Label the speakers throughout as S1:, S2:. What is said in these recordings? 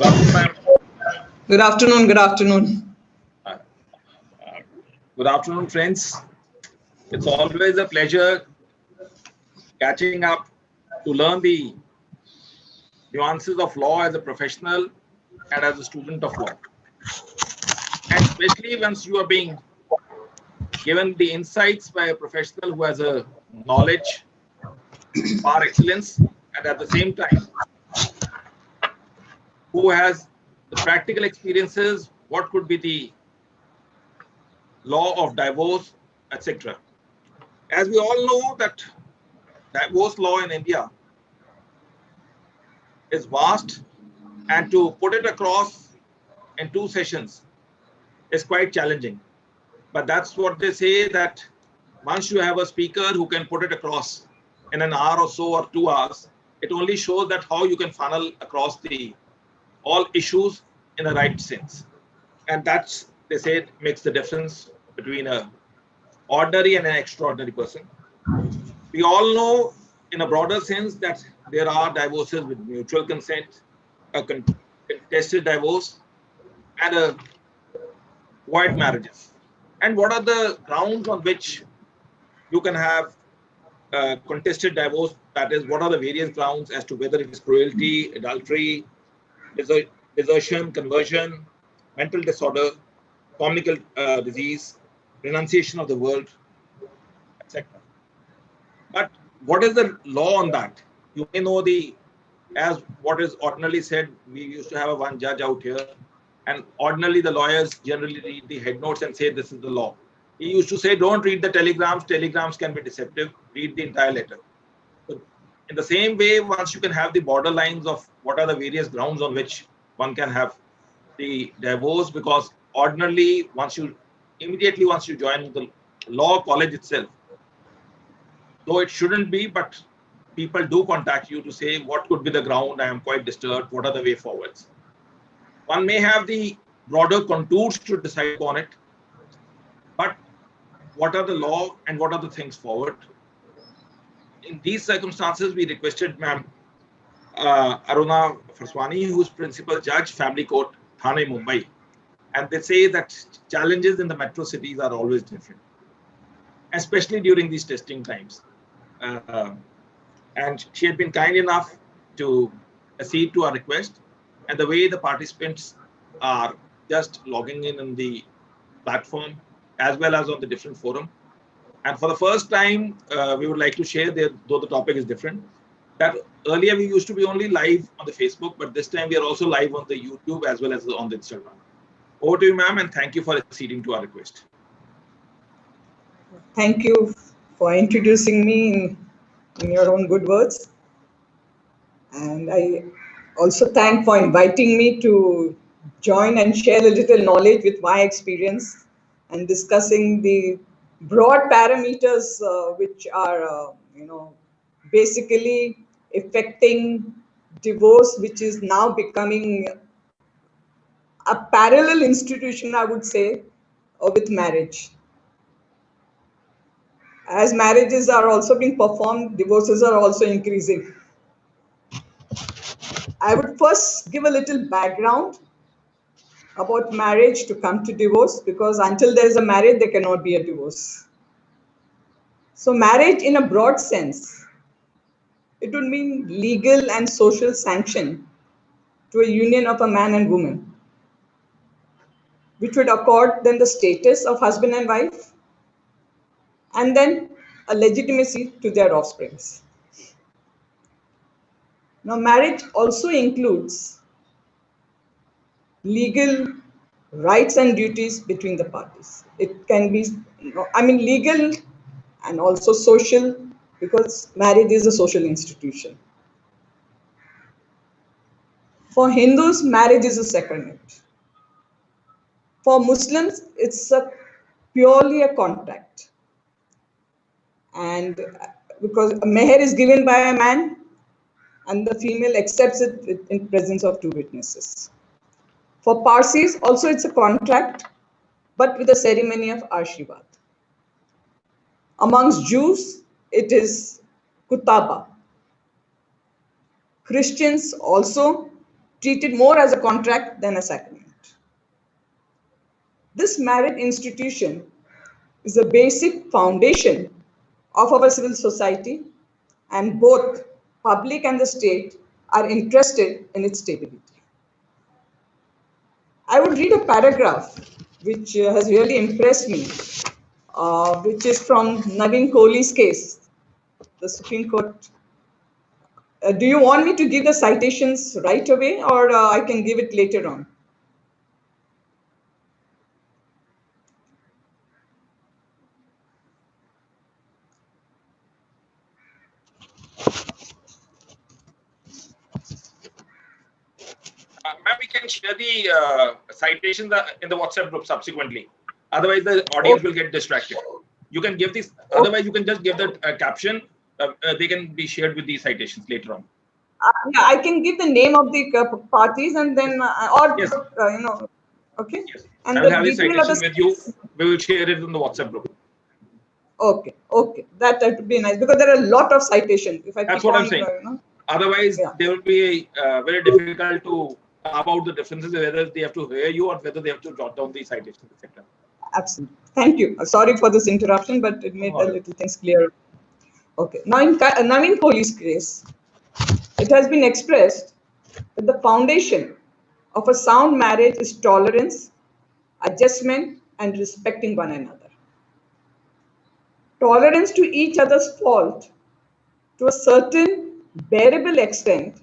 S1: Good afternoon, ma'am.
S2: Good afternoon. Good afternoon.
S1: Uh, Good afternoon, friends. It's always a pleasure catching up to learn the nuances of law as a professional and as a student of law. And especially once you are being given the insights by a professional who has a knowledge par excellence, and at the same time, who has the practical experiences, what could be the law of divorce, etc. As we all know that divorce law in India is vast, and to put it across in 2 sessions is quite challenging. But that's what they say, that once you have a speaker who can put it across in an hour or so or 2 hours, it only shows that how you can funnel across the all issues in the right sense. And that's, they say, makes the difference between a ordinary and an extraordinary person. We all know in a broader sense that there are divorces with mutual consent, a contested divorce, and a void marriages. And what are the grounds on which you can have contested divorce? That is, what are the various grounds as to whether it is cruelty, adultery, desertion, conversion, mental disorder, communicable disease, renunciation of the world, etc. But what is the law on that? You may know as what is ordinarily said, we used to have a one judge out here, and ordinarily the lawyers generally read the head notes and say this is the law. He used to say, don't read the telegrams can be deceptive, read the entire letter. So in the same way, once you can have the borderlines of what are the various grounds on which one can have the divorce, because ordinarily once you join the law college itself, though it shouldn't be, but people do contact you to say what could be the ground, I am quite disturbed, what are the way forwards. One may have the broader contours to decide upon it, but what are the law and what are the things forward? In these circumstances, we requested Ma'am Aruna Farswani, who is Principal Judge, Family Court, Thane Mumbai. And they say that challenges in the metro cities are always different, especially during these testing times. And she had been kind enough to accede to our request. And the way the participants are just logging in the platform as well as on the different forum. And for the first time, we would like to share, though the topic is different, that earlier we used to be only live on the Facebook, but this time we are also live on the YouTube as well as on the Instagram. Over to you, ma'am, and thank you for acceding to our request.
S2: Thank you for introducing me in your own good words. And I also thank for inviting me to join and share a little knowledge with my experience and discussing the broad parameters which are, basically affecting divorce, which is now becoming a parallel institution, I would say, with marriage. As marriages are also being performed, divorces are also increasing. I would first give a little background about marriage to come to divorce, because until there is a marriage, there cannot be a divorce. So marriage in a broad sense, it would mean legal and social sanction to a union of a man and woman, which would accord them the status of husband and wife, and then a legitimacy to their offsprings. Now, marriage also includes legal rights and duties between the parties. It can be, legal and also social, because marriage is a social institution. For Hindus, marriage is a sacrament. For Muslims, it's purely a contract. And because a meher is given by a man and the female accepts it in presence of two witnesses. For Parsis, also it's a contract, but with a ceremony of Ashirvad. Amongst Jews, it is Kutaba. Christians also, treated more as a contract than a sacrament. This marriage institution is the basic foundation of our civil society, and both public and the state are interested in its stability. I would read a paragraph which has really impressed me, which is from Navin Kohli's case, the Supreme Court. Do you want me to give the citations right away, or I can give it later on?
S1: Ma'am, we can share the citations in the WhatsApp group subsequently. Otherwise, the audience will get distracted. You can give this. Otherwise, you can just give the caption. They can be shared with these citations later on.
S2: Yeah, I can give the name of the parties and then,
S1: Yes.
S2: Okay.
S1: Yes.
S2: And
S1: I will
S2: the
S1: have the
S2: detail of
S1: citation with you. We will share it in the WhatsApp group.
S2: Okay, that would be nice, because there are a lot of citations. If I
S1: That's
S2: keep
S1: what
S2: on,
S1: I'm saying. Otherwise, there will be very difficult to carve out the differences, whether they have to hear you or whether they have to jot down the citations, etc.
S2: Absolutely. Thank you. Sorry for this interruption, but it made the little things clear. Okay. Now, in Navin Kohli's case, it has been expressed that the foundation of a sound marriage is tolerance, adjustment, and respecting one another. Tolerance to each other's fault to a certain bearable extent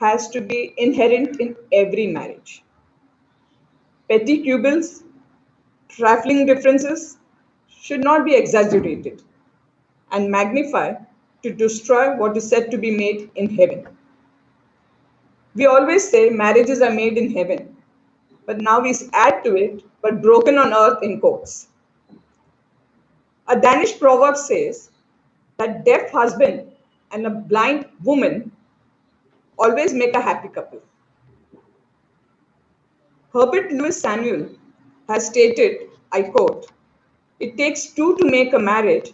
S2: has to be inherent in every marriage. Petty quibbles, trifling differences should not be exaggerated and magnified to destroy what is said to be made in heaven. We always say marriages are made in heaven, but now we add to it, but broken on earth in quotes. A Danish proverb says that deaf husband and a blind woman always make a happy couple. Herbert Louis Samuel has stated, I quote, "It takes two to make a marriage,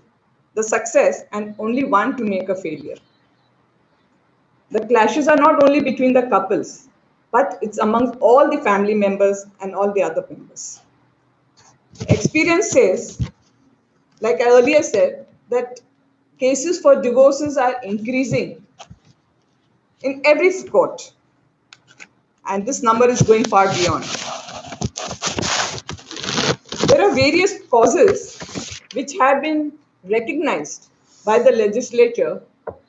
S2: the success, and only one to make a failure." The clashes are not only between the couples, but it's among all the family members and all the other members. Experience says, like I earlier said, that cases for divorces are increasing in every court, and this number is going far beyond. There are various causes which have been recognized by the legislature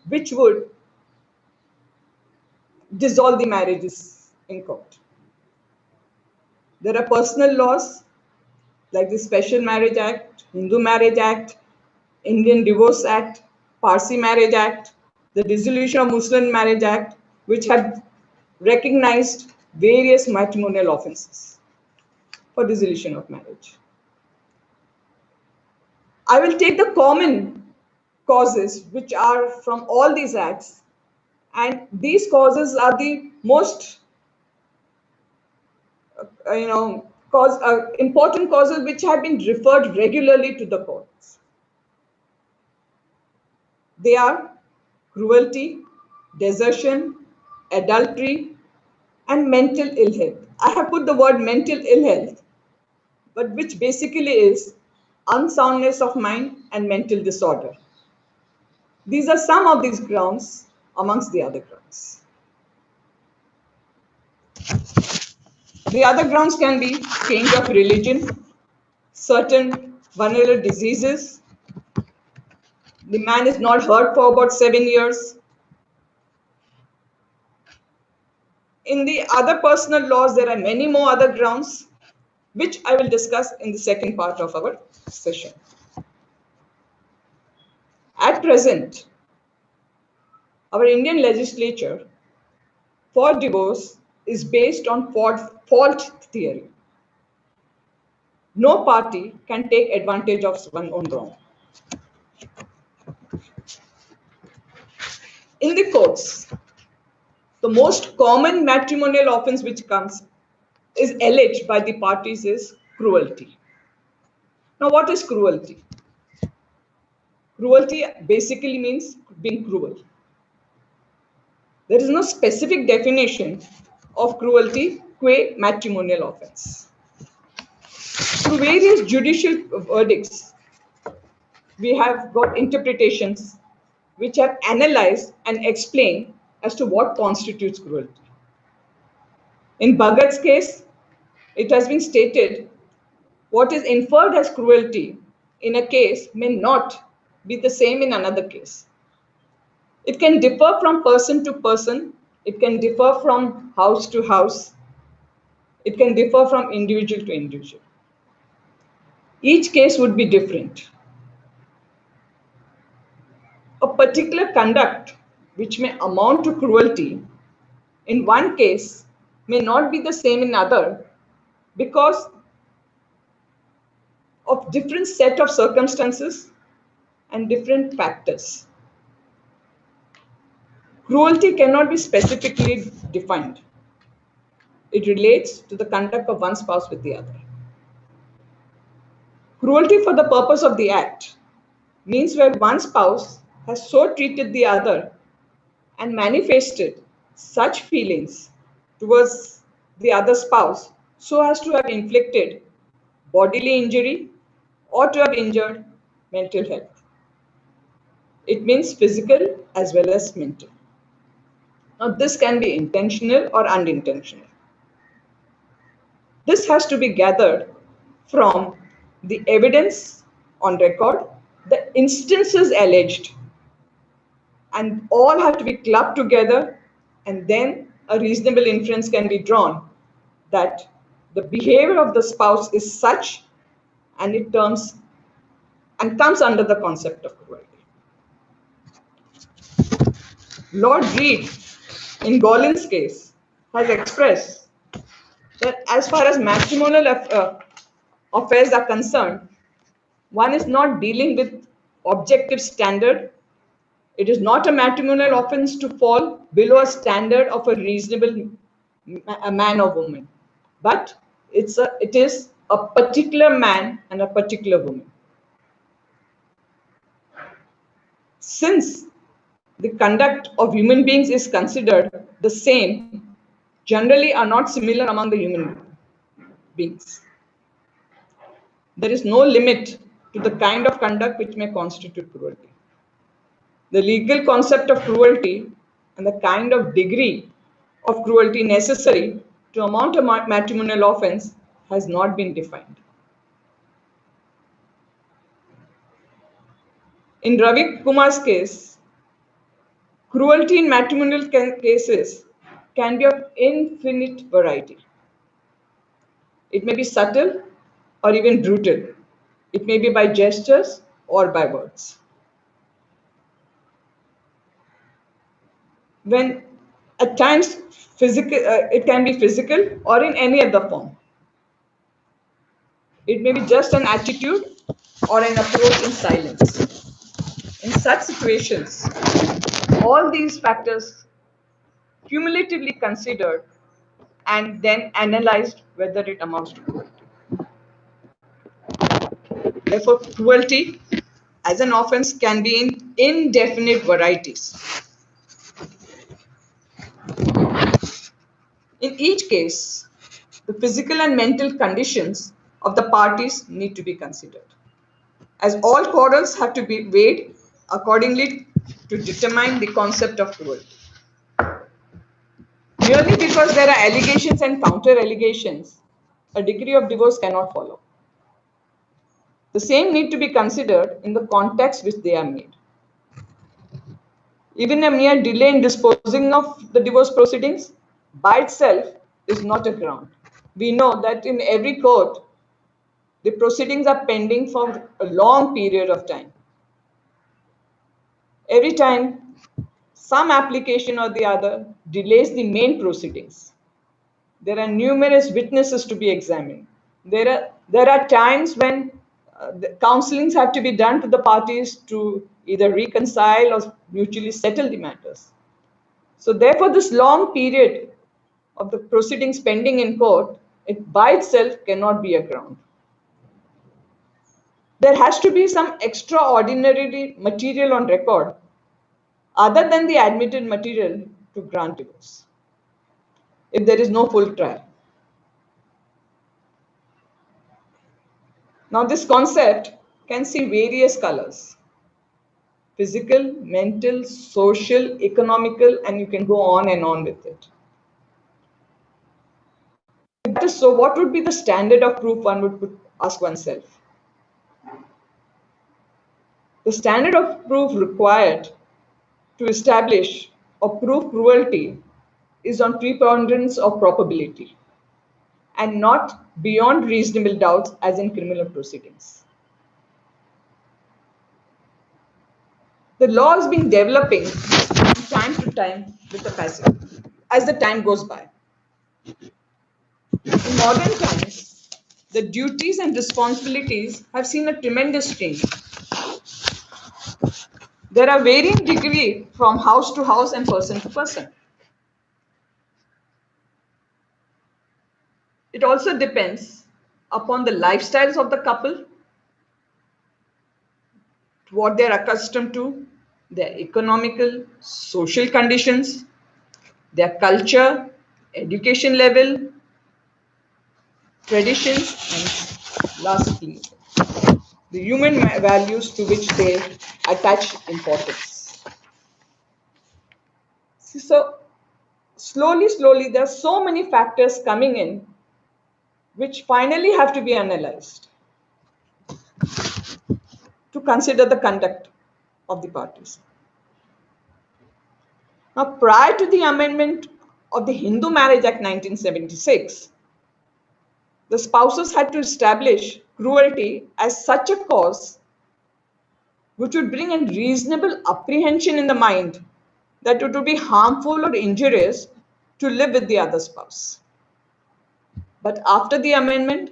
S2: which would dissolve the marriages in court. There are personal laws like the Special Marriage Act, Hindu Marriage Act, Indian Divorce Act, Parsi Marriage Act, the Dissolution of Muslim Marriage Act, which have recognized various matrimonial offenses for dissolution of marriage. I will take the common causes which are from all these acts, and these causes are the most important causes which have been referred regularly to the courts. They are cruelty, desertion, adultery, and mental ill health. I have put the word mental ill health, but which basically is unsoundness of mind and mental disorder. These are some of these grounds amongst the other grounds. The other grounds can be change of religion, certain vulnerable diseases. The man is not heard for about 7 years. In the other personal laws, there are many more other grounds, which I will discuss in the second part of our session. At present, our Indian legislature for divorce is based on fault theory. No party can take advantage of one's own wrong. In the courts, the most common matrimonial offense which comes is alleged by the parties is cruelty. Now, what is cruelty? Cruelty basically means being cruel. There is no specific definition, of cruelty qua matrimonial offense. Through various judicial verdicts, we have got interpretations which have analyzed and explained as to what constitutes cruelty. In Bhagat's case, it has been stated what is inferred as cruelty in a case may not be the same in another case. It can differ from person to person, it can differ from house to house, it can differ from individual to individual. Each case would be different. A particular conduct which may amount to cruelty in one case may not be the same in other because of different set of circumstances and different factors. Cruelty cannot be specifically defined. It relates to the conduct of one spouse with the other. Cruelty for the purpose of the act means where one spouse has so treated the other and manifested such feelings towards the other spouse so as to have inflicted bodily injury or to have injured mental health. It means physical as well as mental. Now, this can be intentional or unintentional. This has to be gathered from the evidence on record, the instances alleged, and all have to be clubbed together, and then a reasonable inference can be drawn that the behavior of the spouse is such and it comes under the concept of cruelty. Lord Reed, in Golin's case, has expressed that as far as matrimonial affairs are concerned, one is not dealing with objective standard. It is not a matrimonial offense to fall below a standard of a reasonable man or woman, but it is a particular man and a particular woman. Since the conduct of human beings is considered the same, generally are not similar among the human beings. There is no limit to the kind of conduct which may constitute cruelty. The legal concept of cruelty and the kind of degree of cruelty necessary to amount a matrimonial offense has not been defined. In Ravi Kumar's case, cruelty in matrimonial cases can be of infinite variety. It may be subtle or even brutal. It may be by gestures or by words. When at times it can be physical or in any other form. It may be just an attitude or an approach in silence. In such situations, all these factors cumulatively considered and then analyzed whether it amounts to cruelty. Therefore, cruelty as an offense can be in indefinite varieties. In each case, the physical and mental conditions of the parties need to be considered, as all quarrels have to be weighed accordingly to determine the concept of cruelty. Merely because there are allegations and counter allegations, a decree of divorce cannot follow. The same need to be considered in the context which they are made. Even a mere delay in disposing of the divorce proceedings by itself is not a ground. We know that in every court, the proceedings are pending for a long period of time. Every time some application or the other delays the main proceedings. There are numerous witnesses to be examined. There are times when the counselings have to be done to the parties to either reconcile or mutually settle the matters. So therefore, this long period of the proceedings pending in court, it by itself cannot be a ground. There has to be some extraordinary material on record other than the admitted material to grant divorce. if there is no full trial. Now, this concept can see various colors: physical, mental, social, economical, and you can go on and on with it. So, what would be the standard of proof, one would ask oneself? The standard of proof required to establish or prove cruelty is on preponderance of probability and not beyond reasonable doubts as in criminal proceedings. The law has been developing from time to time with the passage as the time goes by. In modern times, the duties and responsibilities have seen a tremendous change. There are varying degrees from house to house and person to person. It also depends upon the lifestyles of the couple, what they're accustomed to, their economical, social conditions, their culture, education level, traditions, and lastly, the human values to which they attach importance. So, slowly, there are so many factors coming in which finally have to be analyzed to consider the conduct of the parties. Now, prior to the amendment of the Hindu Marriage Act 1976, the spouses had to establish cruelty as such a cause which would bring a reasonable apprehension in the mind that it would be harmful or injurious to live with the other spouse. But after the amendment,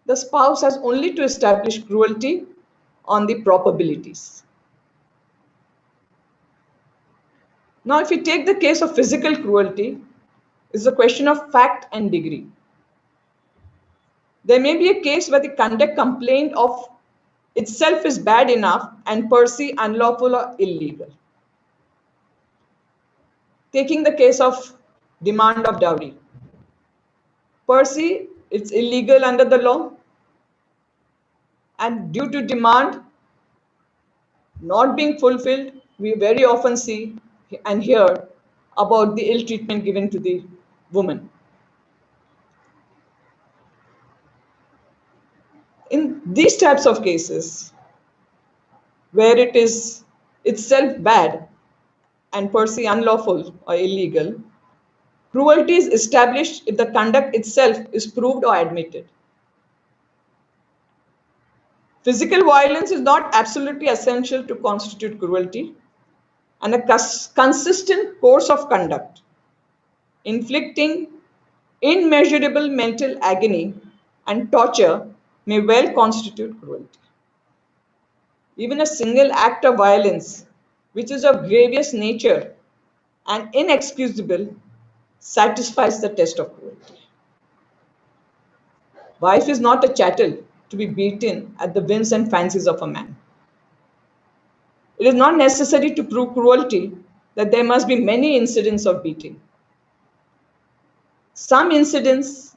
S2: the spouse has only to establish cruelty on the probabilities. Now, if you take the case of physical cruelty, it's a question of fact and degree. There may be a case where the conduct complained of itself is bad enough and per se unlawful or illegal. Taking the case of demand of dowry. Per se, it's illegal under the law, and due to demand not being fulfilled, we very often see and hear about the ill treatment given to the woman. In these types of cases, where it is itself bad and per se unlawful or illegal, cruelty is established if the conduct itself is proved or admitted. Physical violence is not absolutely essential to constitute cruelty, and a consistent course of conduct inflicting immeasurable mental agony and torture may well constitute cruelty. Even a single act of violence, which is of grievous nature and inexcusable, satisfies the test of cruelty. Wife is not a chattel to be beaten at the whims and fancies of a man. It is not necessary to prove cruelty that there must be many incidents of beating. Some incidents,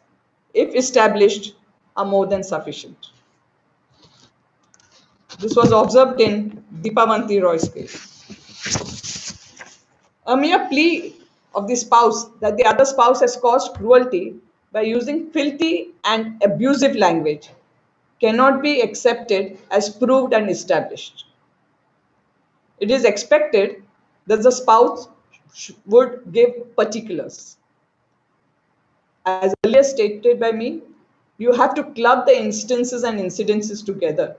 S2: if established, are more than sufficient. This was observed in Deepavanti Roy's case. A mere plea of the spouse that the other spouse has caused cruelty by using filthy and abusive language cannot be accepted as proved and established. It is expected that the spouse would give particulars. As earlier stated by me, you have to club the instances and incidences together.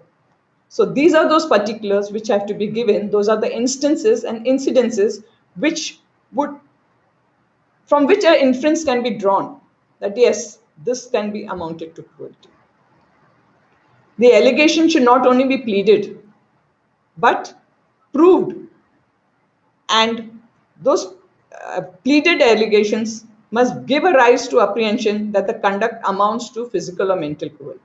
S2: So these are those particulars which have to be given. Those are the instances and incidences from which an inference can be drawn that yes, this can be amounted to cruelty. The allegation should not only be pleaded, but proved. And those pleaded allegations must give a rise to apprehension that the conduct amounts to physical or mental cruelty.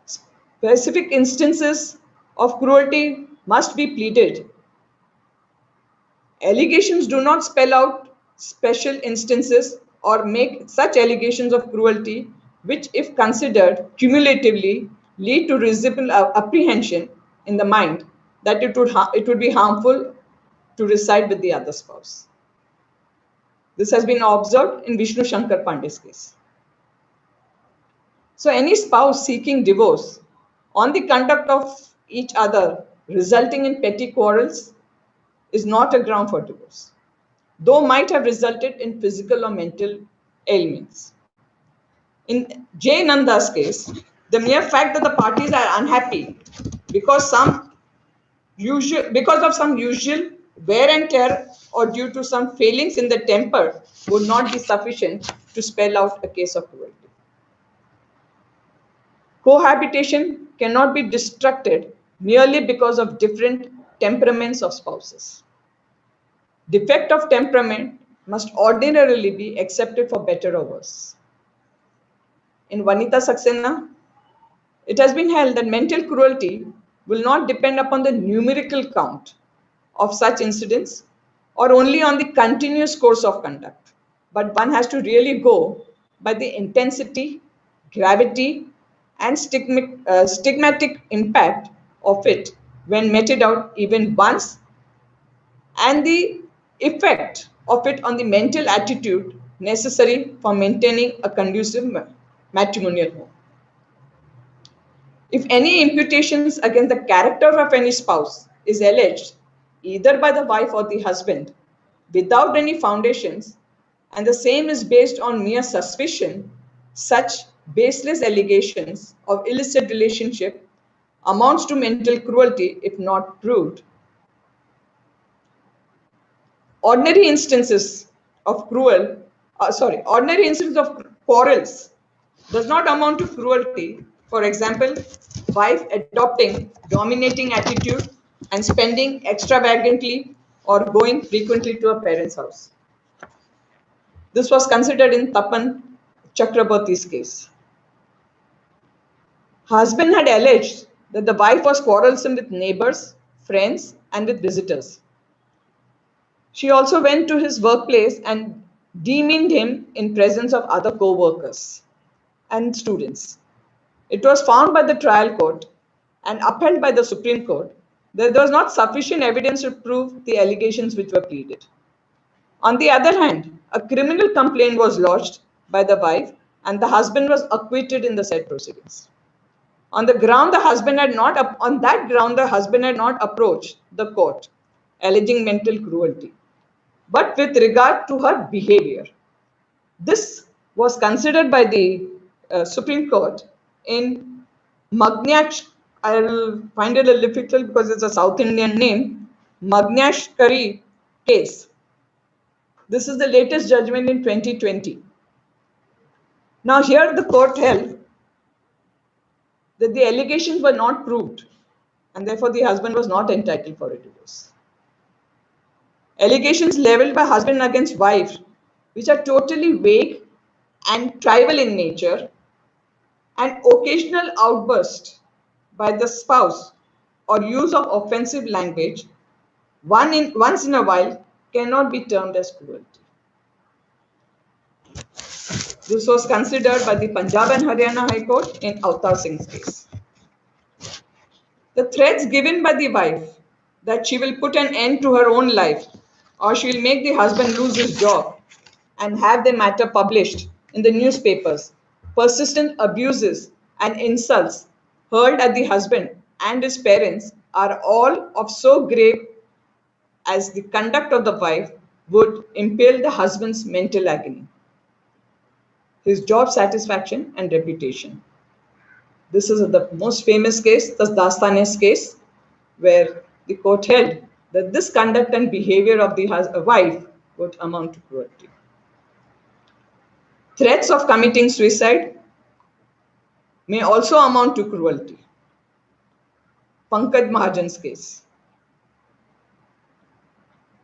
S2: Specific instances of cruelty must be pleaded Allegations do not spell out special instances or make such allegations of cruelty which, if considered cumulatively, lead to reasonable apprehension in the mind that it would be harmful to reside with the other spouse. This has been observed in Vishnu Shankar Pandey's case. So any spouse seeking divorce on the conduct of each other resulting in petty quarrels is not a ground for divorce, though might have resulted in physical or mental ailments. In J. Nanda's case, the mere fact that the parties are unhappy because because of some usual wear and tear or due to some failings in the temper would not be sufficient to spell out a case of cruelty. Cohabitation cannot be destructed merely because of different temperaments of spouses. Defect of temperament must ordinarily be accepted for better or worse. In Vanita Saxena, it has been held that mental cruelty will not depend upon the numerical count of such incidents or only on the continuous course of conduct, but one has to really go by the intensity, gravity, and stigmatic impact of it when meted out even once, and the effect of it on the mental attitude necessary for maintaining a conducive matrimonial home. If any imputations against the character of any spouse is alleged, either by the wife or the husband, without any foundations, and the same is based on mere suspicion, such baseless allegations of illicit relationship amounts to mental cruelty if not proved. Ordinary instances of ordinary instances of quarrels does not amount to cruelty. For example, wife adopting dominating attitude and spending extravagantly or going frequently to a parent's house. This was considered in Tapan Chakraborty's case. Husband had alleged that the wife was quarrelsome with neighbors, friends, and with visitors. She also went to his workplace and demeaned him in presence of other co-workers and students. It was found by the trial court and upheld by the Supreme Court that there was not sufficient evidence to prove the allegations which were pleaded. On the other hand, a criminal complaint was lodged by the wife and the husband was acquitted in the said proceedings. On that ground, the husband had not approached the court alleging mental cruelty, but with regard to her behavior. This was considered by the Supreme Court in Magnash. I'll find it a little difficult because it's a South Indian name, Magnashkari case. This is the latest judgment in 2020. Now here the court held that the allegations were not proved and therefore the husband was not entitled for a divorce. Allegations leveled by husband against wife, which are totally vague and trivial in nature, and occasional outburst by the spouse or use of offensive language once in a while cannot be termed as cruelty. This was considered by the Punjab and Haryana High Court in Avtar Singh's case. The threats given by the wife that she will put an end to her own life or she will make the husband lose his job and have the matter published in the newspapers, persistent abuses and insults hurled at the husband and his parents are all of so grave as the conduct of the wife would impale the husband's mental agony, his job satisfaction and reputation. This is the most famous case, the Dasanesh case, where the court held that this conduct and behavior of the wife would amount to cruelty. Threats of committing suicide may also amount to cruelty. Pankaj Mahajan's case.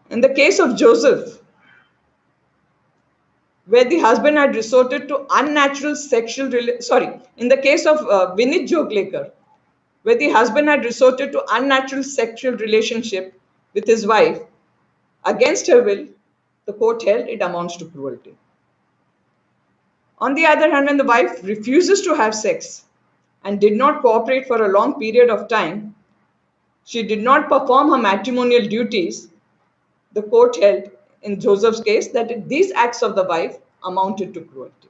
S2: In the case of Joseph, where the husband had resorted to unnatural sexual in the case of Vinit Joglekar, where the husband had resorted to unnatural sexual relationship with his wife, against her will, the court held it amounts to cruelty. On the other hand, when the wife refuses to have sex and did not cooperate for a long period of time, she did not perform her matrimonial duties, the court held in Joseph's case that these acts of the wife amounted to cruelty.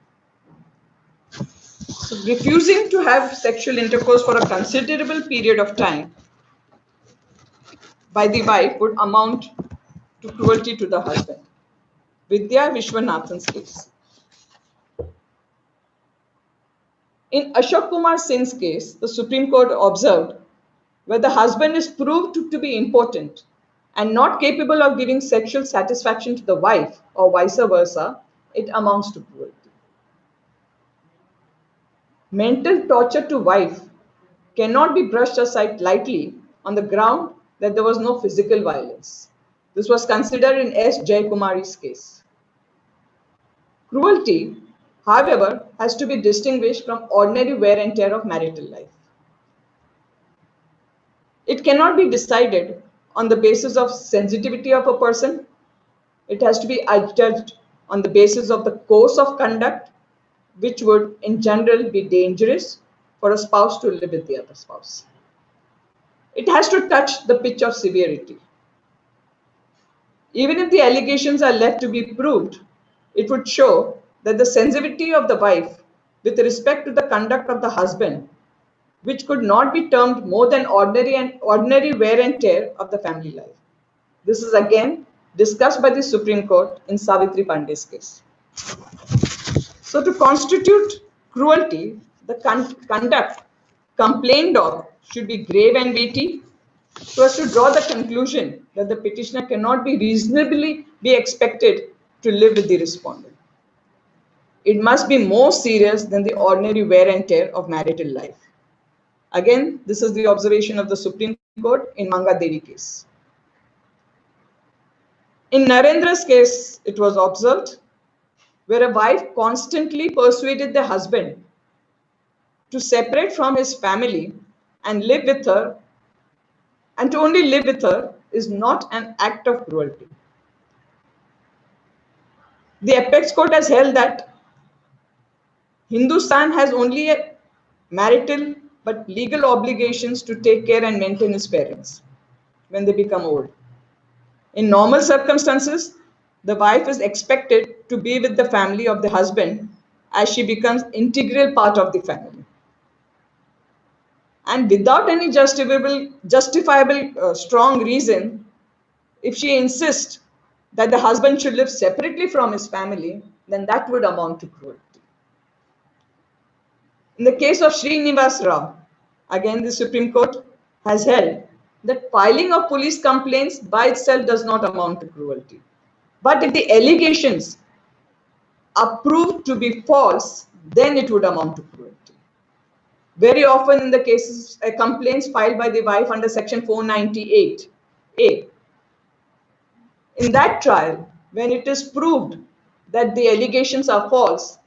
S2: So refusing to have sexual intercourse for a considerable period of time by the wife would amount to cruelty to the husband. Vidya Vishwanathan's case. In Ashok Kumar Singh's case, the Supreme Court observed where the husband is proved to be impotent and not capable of giving sexual satisfaction to the wife or vice versa, it amounts to cruelty. Mental torture to wife cannot be brushed aside lightly on the ground that there was no physical violence. This was considered in S. Jaykumari's case. Cruelty, however, has to be distinguished from ordinary wear and tear of marital life. It cannot be decided on the basis of sensitivity of a person. It has to be judged on the basis of the course of conduct, which would in general be dangerous for a spouse to live with the other spouse. It has to touch the pitch of severity. Even if the allegations are left to be proved, it would show that the sensitivity of the wife with respect to the conduct of the husband, which could not be termed more than ordinary wear and tear of the family life. This is again discussed by the Supreme Court in Savitri Pandey's case. So to constitute cruelty, the conduct complained of should be grave and weighty so as to draw the conclusion that the petitioner cannot be reasonably be expected to live with the respondent. It must be more serious than the ordinary wear and tear of marital life. Again, this is the observation of the Supreme Court in Manga Devi case. In Narendra's case, it was observed where a wife constantly persuaded the husband to separate from his family and live with her, and to only live with her is not an act of cruelty. The apex court has held that Hindustan has only a marital but legal obligations to take care and maintain his parents when they become old. In normal circumstances, the wife is expected to be with the family of the husband as she becomes integral part of the family. And without any justifiable strong reason, if she insists that the husband should live separately from his family, then that would amount to cruelty. In the case of Srinivas Rao, again the Supreme Court has held that filing of police complaints by itself does not amount to cruelty. But if the allegations are proved to be false, then it would amount to cruelty. Very often in the cases, complaints filed by the wife under Section 498A, in that trial, when it is proved that the allegations are false,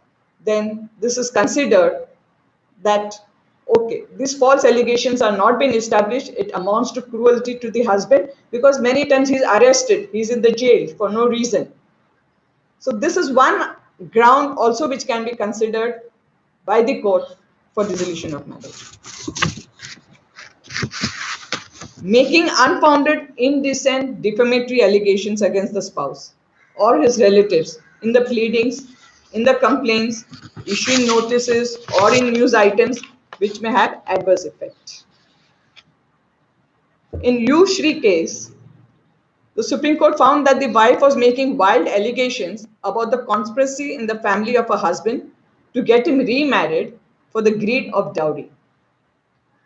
S2: then this is considered that, okay, these false allegations are not being established, it amounts to cruelty to the husband because many times he's arrested, he's in the jail for no reason. So this is one ground also which can be considered by the court for dissolution of marriage. Making unfounded, indecent, defamatory allegations against the spouse or his relatives in the pleadings, in the complaints, issuing notices or in news items which may have adverse effect. In Yu Shri case, the Supreme Court found that the wife was making wild allegations about the conspiracy in the family of her husband to get him remarried for the greed of dowry.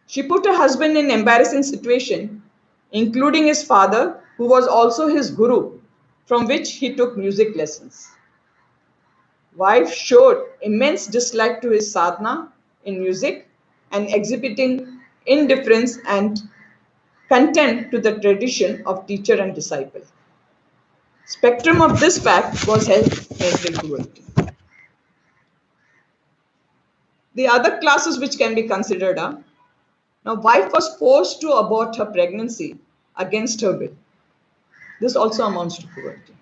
S2: She put her husband in an embarrassing situation, including his father, who was also his guru, from which he took music lessons. Wife showed immense dislike to his sadhana in music and exhibiting indifference and contempt to the tradition of teacher and disciple. Spectrum of this fact was held mental cruelty. The other classes which can be considered are, now wife was forced to abort her pregnancy against her will. This also amounts to cruelty.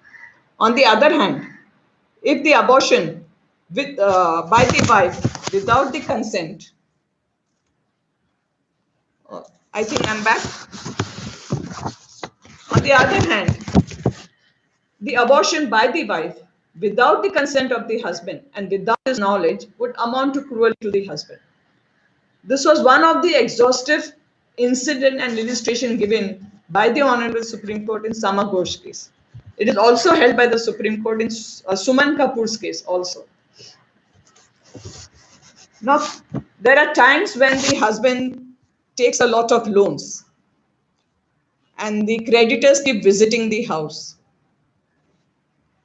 S2: On the other hand, if the abortion by the wife without the consent, uh, I think I'm back. On the other hand, the abortion by the wife without the consent of the husband and without his knowledge would amount to cruelty to the husband. This was one of the exhaustive incident and illustration given by the Honorable Supreme Court in Sama Ghosh case. It is also held by the Supreme Court in Suman Kapoor's case also. Now, there are times when the husband takes a lot of loans and the creditors keep visiting the house.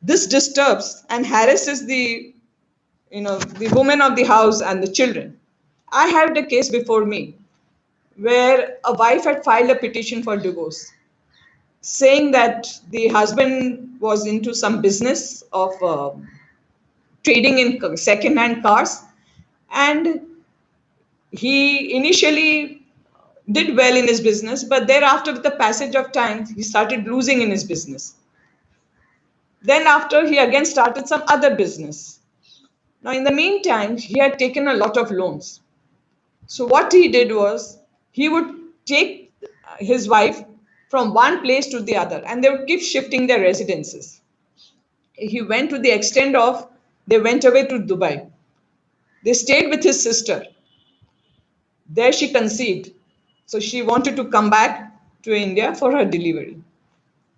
S2: This disturbs and harasses the woman of the house and the children. I had a case before me where a wife had filed a petition for divorce, saying that the husband was into some business of trading in second-hand cars, and he initially did well in his business, but thereafter, with the passage of time, he started losing in his business. Then after, he again started some other business. Now, in the meantime, he had taken a lot of loans. So what he did was, he would take his wife from one place to the other, and they would keep shifting their residences. He went to the extent of, they went away to Dubai. They stayed with his sister. There she conceived. So she wanted to come back to India for her delivery.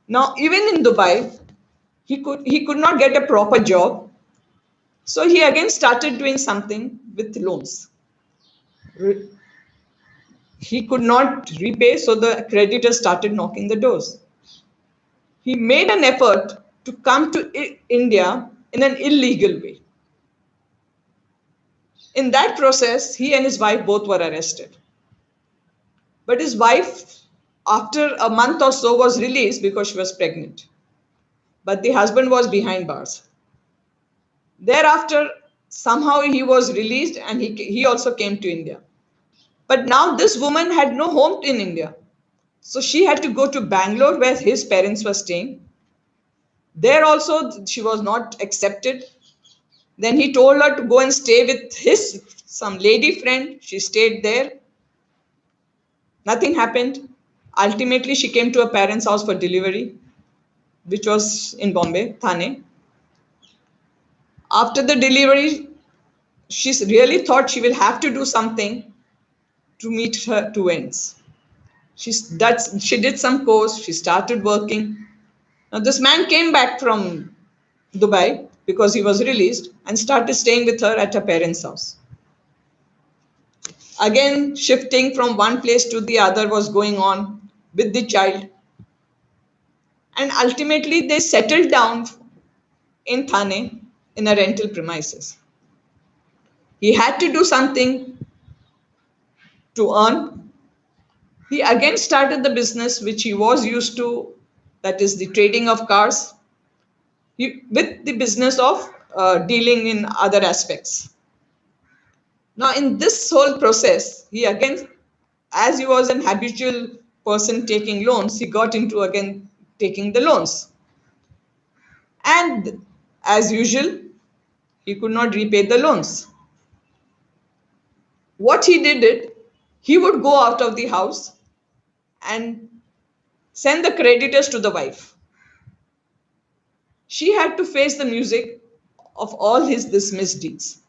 S2: Now, even in Dubai, he could not get a proper job. So he again started doing something with loans. He could not repay, so the creditors started knocking the doors. He made an effort to come to India in an illegal way. In that process, he and his wife both were arrested. But his wife, after a month or so, was released because she was pregnant. But the husband was behind bars. Thereafter, somehow he was released and he also came to India. But now this woman had no home in India. So she had to go to Bangalore where his parents were staying. There also she was not accepted. Then he told her to go and stay with some lady friend. She stayed there. Nothing happened. Ultimately, she came to her parents' house for delivery, which was in Bombay, Thane. After the delivery, she really thought she will have to do something to meet her two ends. She did some course. She started working. Now, this man came back from Dubai because he was released and started staying with her at her parents' house. Again, shifting from one place to the other was going on with the child. And ultimately, they settled down in Thane in a rental premises. He had to do something to earn. He again started the business which he was used to, that is the trading of cars, with the business of dealing in other aspects. Now, in this whole process, he again, as he was an habitual person taking loans, he got into again taking the loans. And as usual, he could not repay the loans. What he did, he would go out of the house and send the creditors to the wife. She had to face the music of all his misdeeds.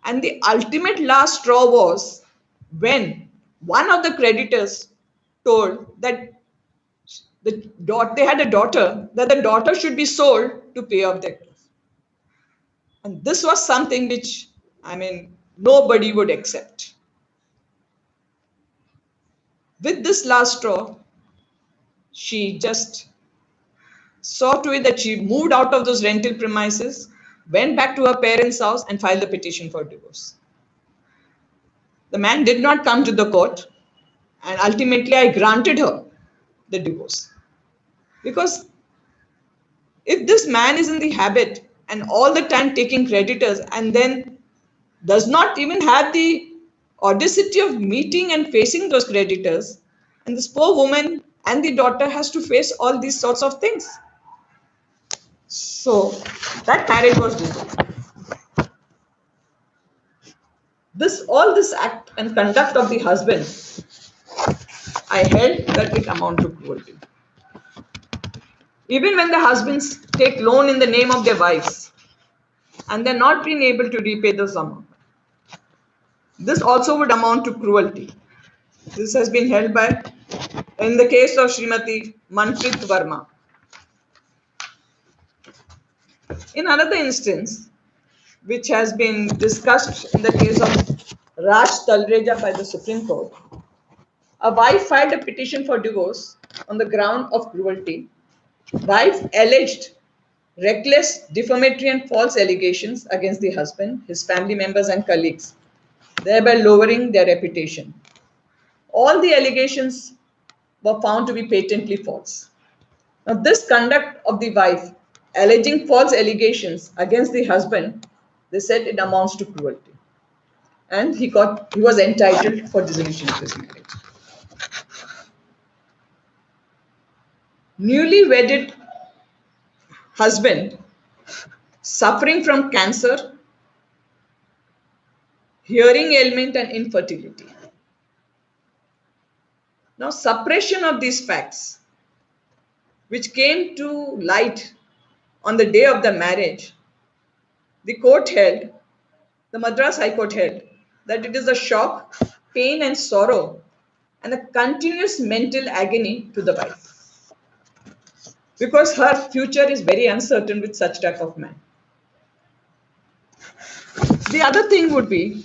S2: And the ultimate last straw was when one of the creditors told that they had a daughter, that the daughter should be sold to pay off their debts. And this was something which, nobody would accept. With this last straw, she just saw to it that she moved out of those rental premises, went back to her parents' house and filed a petition for divorce. The man did not come to the court, and ultimately I granted her the divorce. Because if this man is in the habit and all the time taking creditors and then does not even have the audacity of meeting and facing those creditors, and this poor woman and the daughter has to face all these sorts of things. So that marriage was dissolved. All this act and conduct of the husband, I held that it amount to cruelty. Even when the husbands take loan in the name of their wives and they're not being able to repay this amount, this also would amount to cruelty. This has been held by, in the case of Srimati Manpreet Verma. In another instance, which has been discussed in the case of Raj Talreja by the Supreme Court, a wife filed a petition for divorce on the ground of cruelty. Wife alleged reckless, defamatory, and false allegations against the husband, his family members, and colleagues, thereby lowering their reputation. All the allegations were found to be patently false. Now, this conduct of the wife, alleging false allegations against the husband, they said it amounts to cruelty, and he was entitled for dissolution of his marriage. Newly wedded husband suffering from cancer, hearing ailment, and infertility. Now, suppression of these facts, which came to light on the day of the marriage, the court held, the Madras High Court held, that it is a shock, pain, and sorrow, and a continuous mental agony to the wife, because her future is very uncertain with such type of man. The other thing would be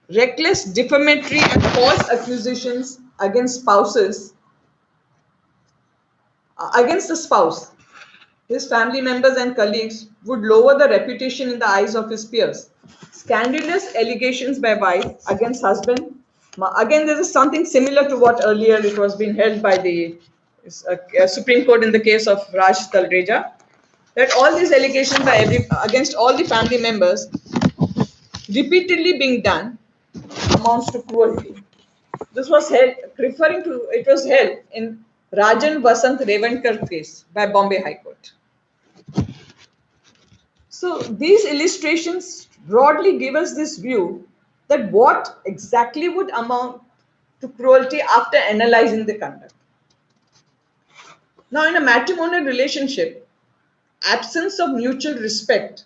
S2: reckless, defamatory, and false accusations against spouses, against the spouse, his family members, and colleagues would lower the reputation in the eyes of his peers. Scandalous allegations by wife against husband. Again, this is something similar to what earlier it was being held by the Supreme Court in the case of Raj Talreja, that all these allegations by against all the family members repeatedly being done amounts to cruelty. This was held, it was held in Rajan Vasant Revankar case by Bombay High Court. So these illustrations broadly give us this view that what exactly would amount to cruelty after analyzing the conduct. Now, in a matrimonial relationship, absence of mutual respect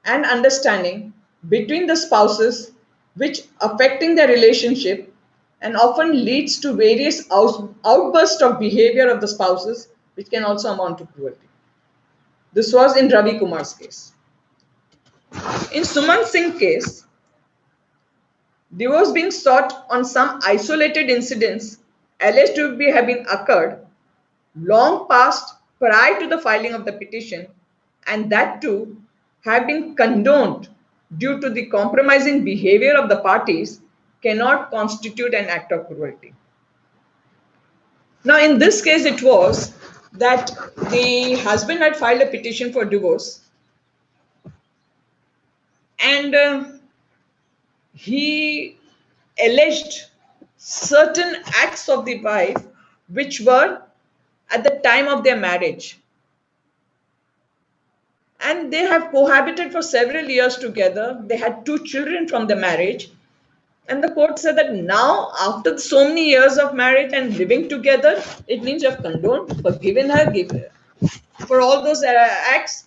S2: and understanding between the spouses, which affecting their relationship and often leads to various outbursts of behavior of the spouses, which can also amount to cruelty. This was in Ravi Kumar's case. In Suman Singh's case, divorce being sought on some isolated incidents alleged to have been occurred long past prior to the filing of the petition, and that too have been condoned due to the compromising behavior of the parties, cannot constitute an act of cruelty. Now, in this case, it was that the husband had filed a petition for divorce, and he alleged certain acts of the wife which were at the time of their marriage. And they have cohabited for several years together. They had 2 children from the marriage. And the court said that now, after so many years of marriage and living together, it means you have condoned, forgiven her, for all those acts.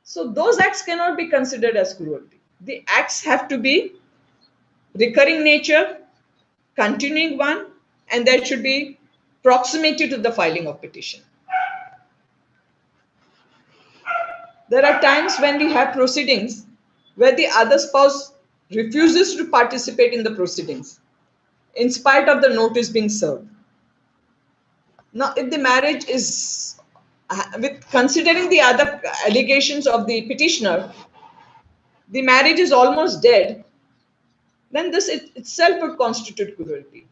S2: So those acts cannot be considered as cruelty. The acts have to be recurring nature, continuing one, and there should be proximity to the filing of petition. There are times when we have proceedings where the other spouse refuses to participate in the proceedings in spite of the notice being served. Now, if the marriage is, with considering the other allegations of the petitioner, the marriage is almost dead, then this itself would constitute cruelty.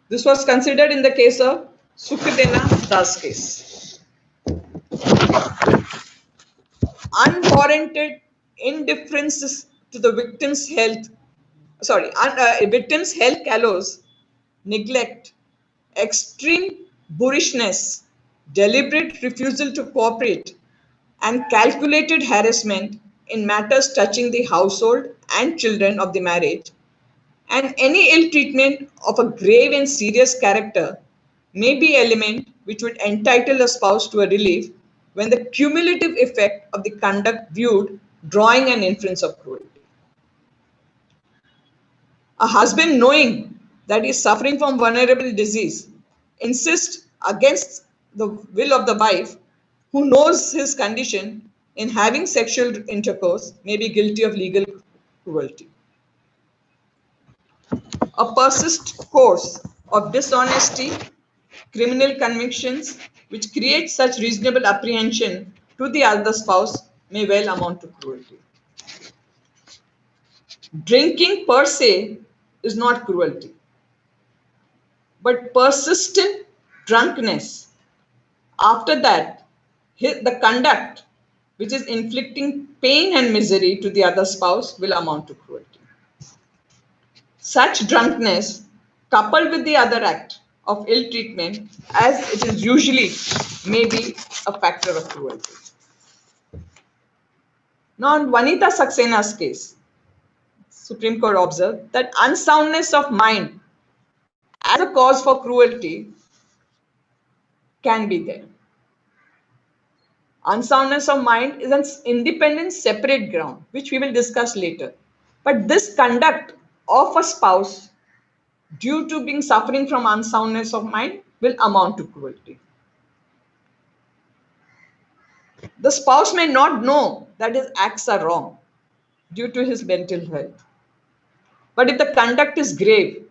S2: This was considered in the case of Sukhdena Das case. Unwarranted indifference to the victim's health, victim's health callous, neglect, extreme boorishness, deliberate refusal to cooperate, and calculated harassment in matters touching the household and children of the marriage, and any ill treatment of a grave and serious character may be element which would entitle a spouse to a relief when the cumulative effect of the conduct viewed drawing an inference of cruelty. A husband, knowing that he is suffering from vulnerable disease, insists against the will of the wife, who knows his condition, in having sexual intercourse may be guilty of legal cruelty. A persist course of dishonesty, criminal convictions, which create such reasonable apprehension to the other spouse may well amount to cruelty. Drinking per se is not cruelty, but persistent drunkenness after that, the conduct which is inflicting pain and misery to the other spouse will amount to cruelty. Such drunkenness, coupled with the other act of ill treatment, as it is usually, may be a factor of cruelty. Now, in Vanita Saksena's case, Supreme Court observed that unsoundness of mind as a cause for cruelty can be there. Unsoundness of mind is an independent, separate ground, which we will discuss later. But this conduct of a spouse due to being suffering from unsoundness of mind will amount to cruelty. The spouse may not know that his acts are wrong due to his mental health. But if the conduct is grave,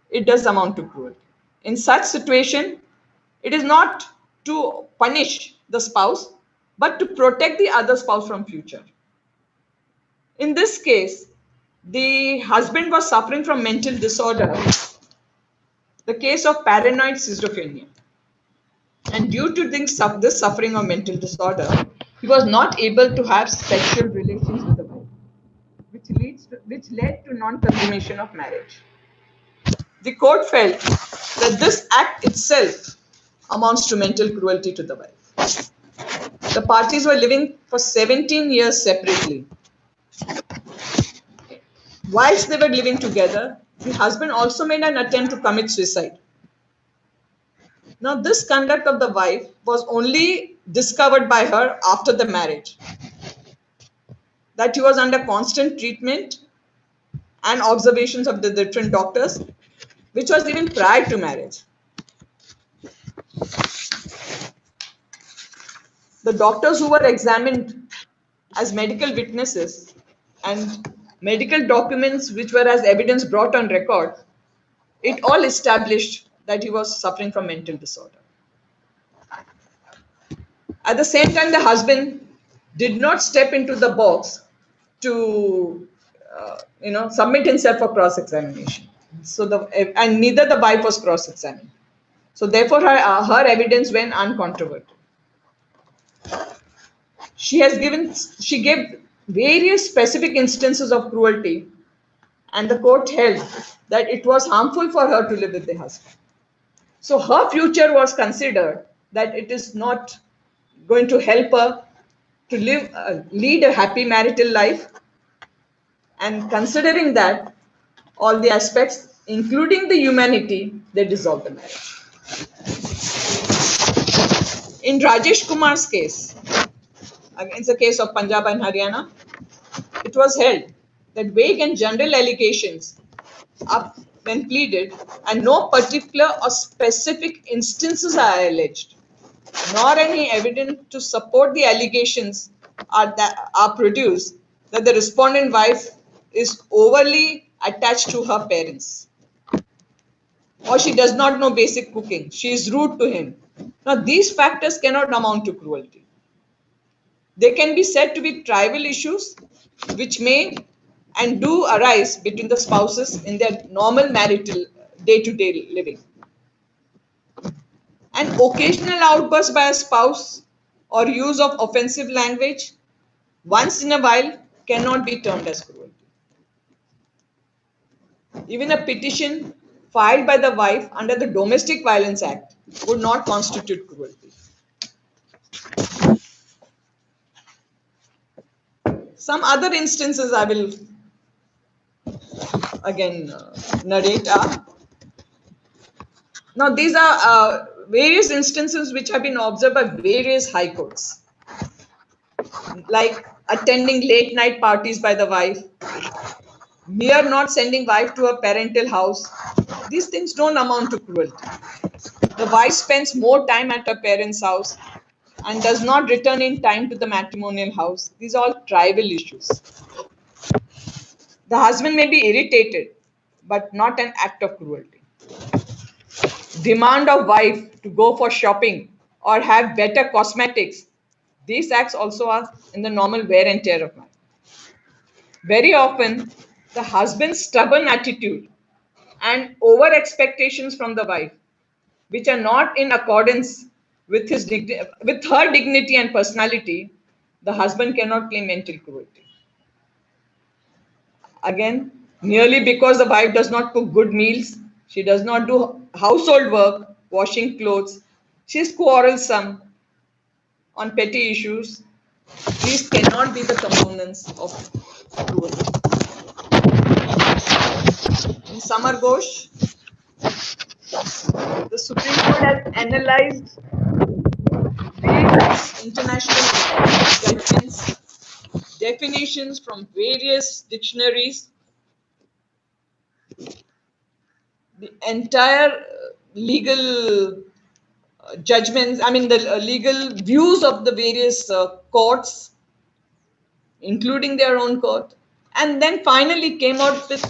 S2: it does amount to cruelty. In such situation, it is not to punish the spouse, but to protect the other spouse from future. In this case, the husband was suffering from mental disorder, the case of paranoid schizophrenia. And due to this suffering of mental disorder, he was not able to have sexual relations with the wife, which led to non-consummation of marriage. The court felt that this act itself amounts to mental cruelty to the wife. The parties were living for 17 years separately. Whilst they were living together, the husband also made an attempt to commit suicide. Now, this conduct of the wife was only discovered by her after the marriage. That he was under constant treatment and observations of the different doctors, which was even prior to marriage. The doctors who were examined as medical witnesses and medical documents which were as evidence brought on record, it all established that he was suffering from mental disorder. At the same time, the husband did not step into the box to submit himself for cross-examination. And neither the wife was cross-examined. So therefore, her evidence went uncontroverted. She gave various specific instances of cruelty, and the court held that it was harmful for her to live with the husband. So her future was considered that it is not going to help her to lead a happy marital life. And considering that, all the aspects, including the humanity, they dissolved the marriage. In Rajesh Kumar's case, against the case of Punjab and Haryana, it was held that vague and general allegations are when pleaded and no particular or specific instances are alleged, nor any evidence to support the allegations are produced that the respondent wife is overly attached to her parents, or she does not know basic cooking, she is rude to him. Now, these factors cannot amount to cruelty. They can be said to be trivial issues which may and do arise between the spouses in their normal marital day-to-day living. An occasional outburst by a spouse or use of offensive language once in a while cannot be termed as cruelty. Even a petition filed by the wife under the Domestic Violence Act would not constitute cruelty. Some other instances I will again narrate are. Now, these are various instances which have been observed by various high courts, like attending late night parties by the wife, mere not sending wife to a parental house. These things don't amount to cruelty. The wife spends more time at her parents' house and does not return in time to the matrimonial house. These are all trivial issues. The husband may be irritated, but not an act of cruelty. Demand of wife to go for shopping or have better cosmetics. These acts also are in the normal wear and tear of mind. Very often, the husband's stubborn attitude and over expectations from the wife, which are not in accordance with with her dignity and personality, the husband cannot claim mental cruelty. Again, merely because the wife does not cook good meals, she does not do household work, washing clothes, she is quarrelsome on petty issues, these cannot be the components of cruelty. In Samar Ghosh, the Supreme Court has analyzed various international judgments, definitions from various dictionaries, the entire legal judgments, I mean the legal views of the various courts, including their own court, and then finally came out with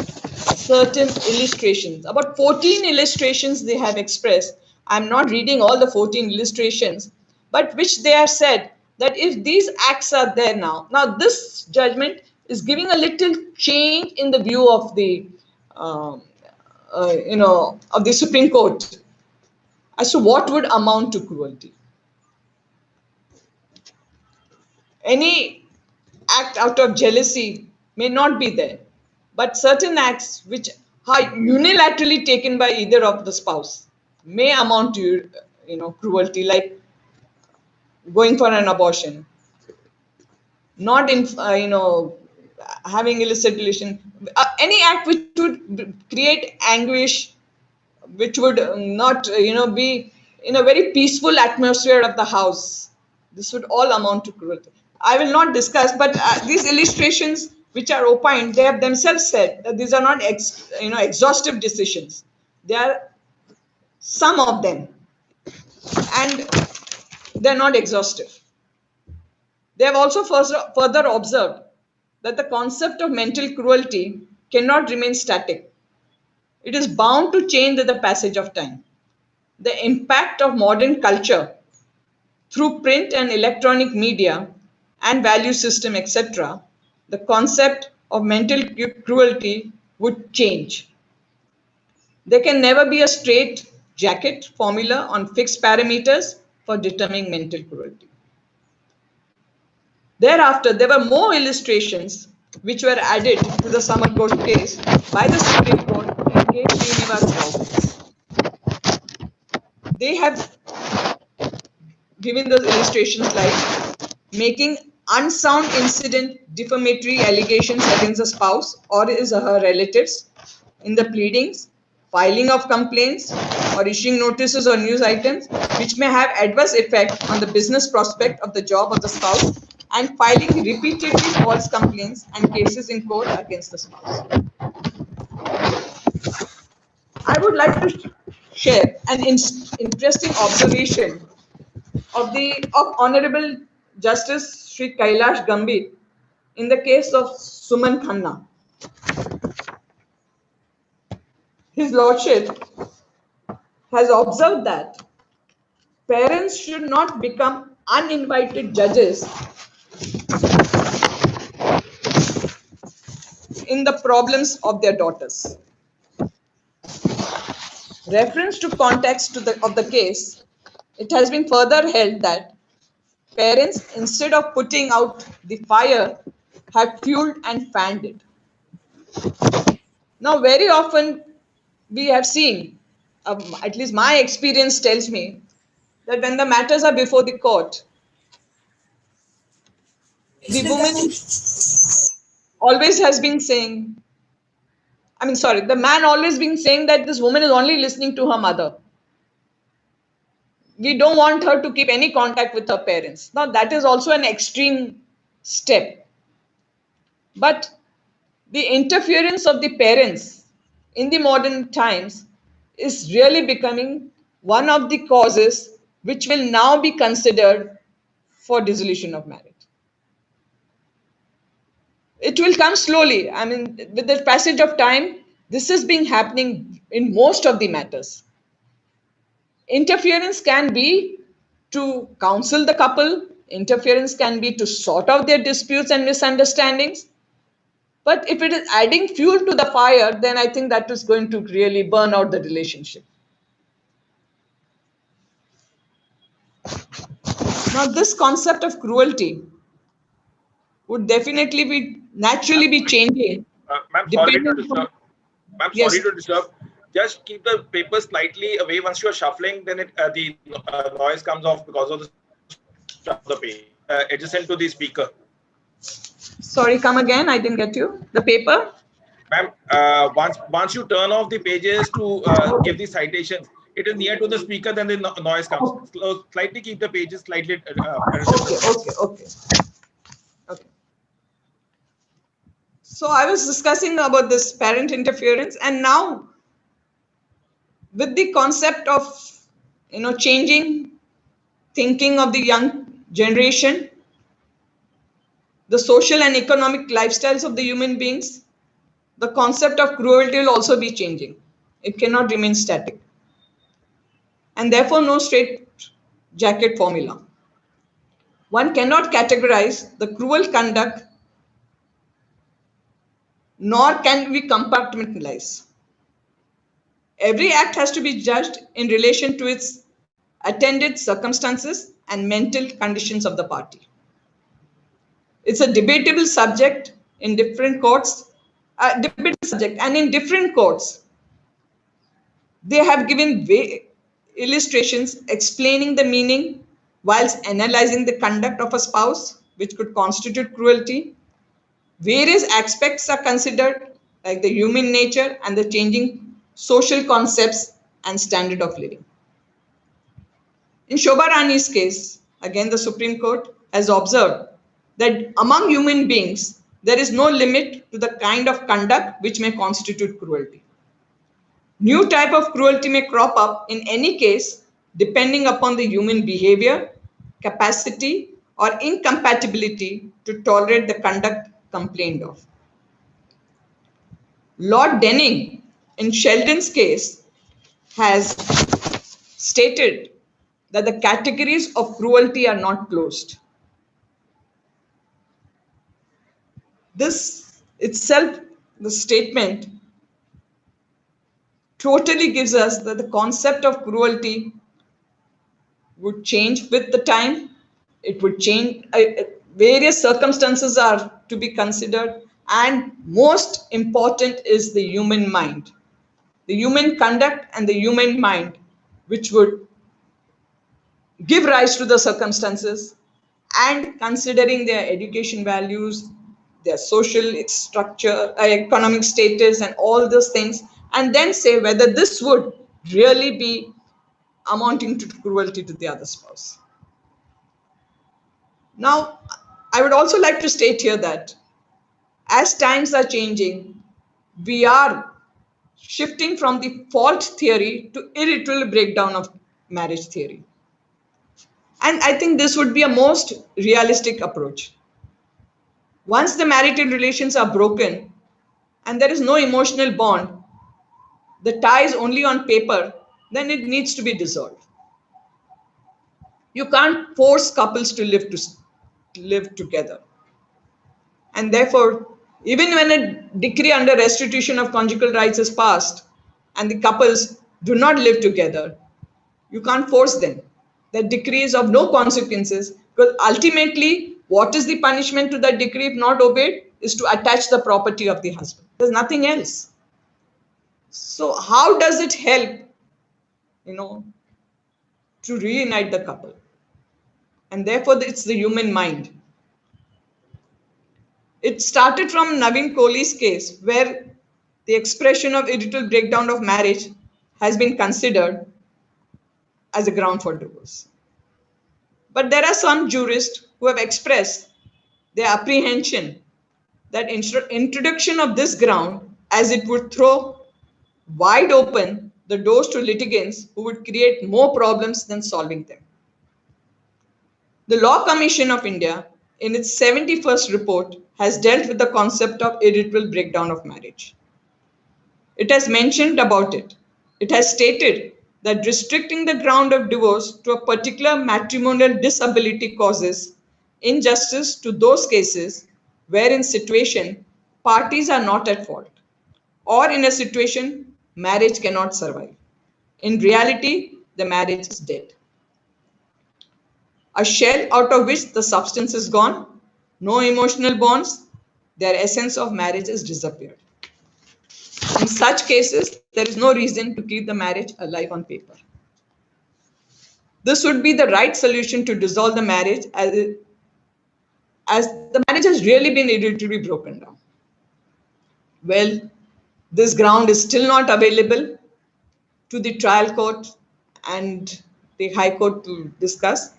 S2: certain illustrations. About 14 illustrations they have expressed. I'm not reading all the 14 illustrations, but which they have said that if these acts are there now this judgment is giving a little change in the view of the of the Supreme Court as to what would amount to cruelty. Any act out of jealousy may not be there, but certain acts which are unilaterally taken by either of the spouse may amount to cruelty, like going for an abortion, not in having illicit relation, any act which would create anguish, which would not be in a very peaceful atmosphere of the house. This would all amount to cruelty. I will not discuss, but these illustrations which are opined, they have themselves said that these are not exhaustive decisions. They are some of them, and they're not exhaustive. They have also further observed that the concept of mental cruelty cannot remain static. It is bound to change with the passage of time. The impact of modern culture through print and electronic media and value system, etc., the concept of mental cruelty would change. There can never be a straight jacket formula on fixed parameters for determining mental cruelty. Thereafter, there were more illustrations which were added to the Samar Ghosh case by the Supreme Court in case Srinivas Rao. They have given those illustrations like making unsound incident defamatory allegations against a spouse or his or her relatives in the pleadings, filing of complaints, or issuing notices or news items which may have adverse effect on the business prospect of the job of the spouse, and filing repeatedly false complaints and cases in court against the spouse. I would like to share an interesting observation of Honorable Justice Sri Kailash Gambhir in the case of Suman Khanna. His Lordship has observed that parents should not become uninvited judges in the problems of their daughters. Reference to context of the case, it has been further held that parents, instead of putting out the fire, have fueled and fanned it. Now, very often we have seen, at least my experience tells me, that when the matters are before the court, the woman always has been saying, the man always been saying that this woman is only listening to her mother. We don't want her to keep any contact with her parents. Now, that is also an extreme step. But the interference of the parents in the modern times is really becoming one of the causes which will now be considered for dissolution of marriage. It will come slowly. With the passage of time, this has been happening in most of the matters. Interference can be to counsel the couple, interference can be to sort out their disputes and misunderstandings. But if it is adding fuel to the fire, then I think that is going to really burn out the relationship. Now, this concept of cruelty would definitely be naturally be changing.
S1: Ma'am,
S2: Yes.
S1: sorry to disturb. Just keep the paper slightly away. Once you are shuffling, then the noise comes off because of the paper adjacent to the speaker.
S2: Sorry, come again. I didn't get you. The paper?
S1: Ma'am, once you turn off the pages to give the citations, it is near to the speaker, then the noise comes. So slightly keep the pages slightly.
S2: Okay. So I was discussing about this parent interference, and now with the concept of changing thinking of the young generation, the social and economic lifestyles of the human beings, the concept of cruelty will also be changing. It cannot remain static. And therefore, no straight jacket formula. One cannot categorize the cruel conduct, nor can we compartmentalize. Every act has to be judged in relation to its attended circumstances and mental conditions of the party. It's a debatable subject in different courts, and in different courts, they have given illustrations explaining the meaning whilst analyzing the conduct of a spouse, which could constitute cruelty. Various aspects are considered, like the human nature and the changing social concepts and standard of living. In Shobha Rani's case, again the Supreme Court has observed that among human beings, there is no limit to the kind of conduct which may constitute cruelty. New type of cruelty may crop up in any case depending upon the human behavior, capacity, or incompatibility to tolerate the conduct complained of. Lord Denning, in Sheldon's case, has stated that the categories of cruelty are not closed. This itself, the statement, totally gives us that the concept of cruelty would change with the time. It would change. Various circumstances are to be considered, and most important is the human mind, the human conduct and the human mind, which would give rise to the circumstances, and considering their education values, their social structure, economic status, and all those things, and then say whether this would really be amounting to cruelty to the other spouse. Now, I would also like to state here that as times are changing, we are shifting from the fault theory to irretrievable breakdown of marriage theory. And I think this would be a most realistic approach. Once the marital relations are broken and there is no emotional bond, the tie is only on paper, then it needs to be dissolved. You can't force couples to live together. And therefore, even when a decree under restitution of conjugal rights is passed and the couples do not live together, you can't force them. The decree is of no consequences, because ultimately, what is the punishment to that decree if not obeyed is to attach the property of the husband. There's nothing else. So how does it help, to reunite the couple? And therefore, it's the human mind. It started from Naveen Kohli's case, where the expression of irritable breakdown of marriage has been considered as a ground for divorce. But there are some jurists who have expressed their apprehension that introduction of this ground, as it would throw wide open the doors to litigants who would create more problems than solving them. The Law Commission of India, in its 71st report, has dealt with the concept of irritable breakdown of marriage. It has mentioned about it. It has stated that restricting the ground of divorce to a particular matrimonial disability causes injustice to those cases where in situation parties are not at fault, or in a situation marriage cannot survive. In reality, the marriage is dead. A shell out of which the substance is gone, no emotional bonds, their essence of marriage is disappeared. In such cases, there is no reason to keep the marriage alive on paper. This would be the right solution to dissolve the marriage as the marriage has really been irretrievably broken down. Well, this ground is still not available to the trial court and the High Court to discuss,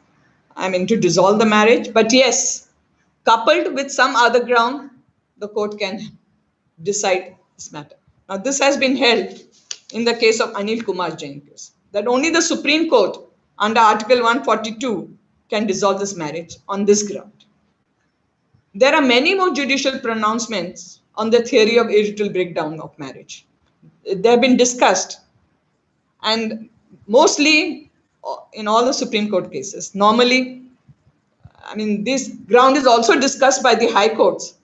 S2: to dissolve the marriage. But yes, coupled with some other ground, the court can decide this matter. Now, this has been held in the case of Anil Kumar Jain case, that only the Supreme Court under Article 142 can dissolve this marriage on this ground. There are many more judicial pronouncements on the theory of irritable breakdown of marriage. They have been discussed, and mostly in all the Supreme Court cases. Normally, this ground is also discussed by the high courts,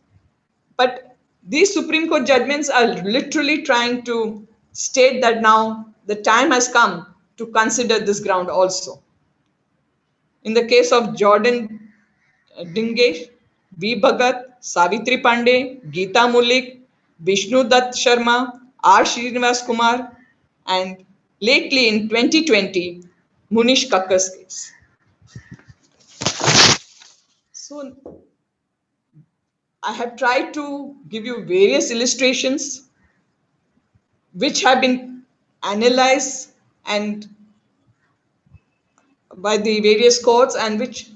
S2: but these Supreme Court judgments are literally trying to state that now the time has come to consider this ground also. In the case of Jordan Dingesh, V. Bhagat, Savitri Pandey, Geeta Mullik, Vishnu Dutt Sharma, R. Srinivas Kumar, and lately in 2020, Munish Kakkar's case. So I have tried to give you various illustrations which have been analyzed and by the various courts, and which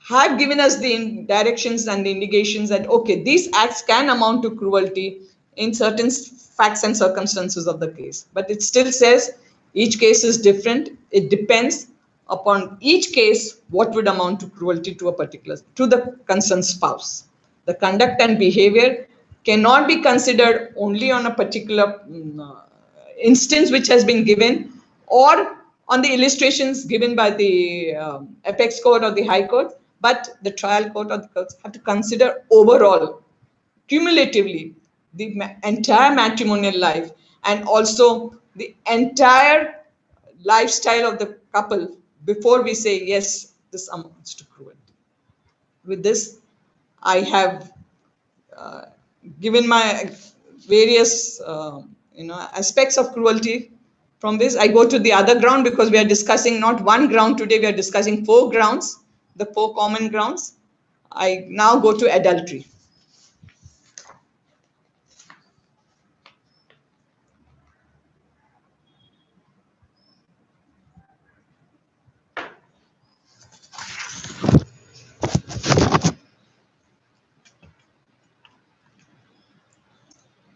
S2: have given us the directions and the indications that, okay, these acts can amount to cruelty in certain facts and circumstances of the case. But it still says each case is different. It depends upon each case what would amount to cruelty to the concerned spouse. The conduct and behavior cannot be considered only on a particular instance which has been given, or on the illustrations given by the apex court or the high court, but the trial court or the courts have to consider overall, cumulatively, the entire matrimonial life and also the entire lifestyle of the couple before we say, yes, this amounts to cruelty. With this, I have given my various aspects of cruelty. From this, I go to the other ground, because we are discussing not one ground today, we are discussing 4 grounds, the 4 common grounds. I now go to adultery.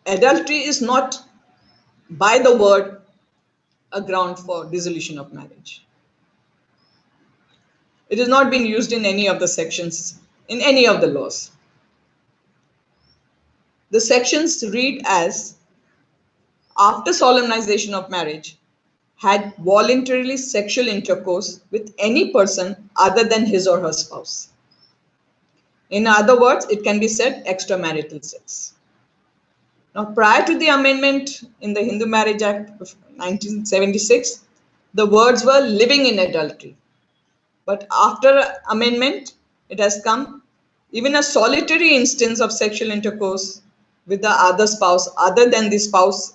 S2: Adultery is not, by the word, a ground for dissolution of marriage. It has not been used in any of the sections, in any of the laws. The sections read as, after solemnization of marriage, had voluntarily sexual intercourse with any person other than his or her spouse. In other words, it can be said extramarital sex. Now, prior to the amendment in the Hindu Marriage Act of 1976, the words were living in adultery. But after amendment, it has come, even a solitary instance of sexual intercourse with the other spouse, other than the spouse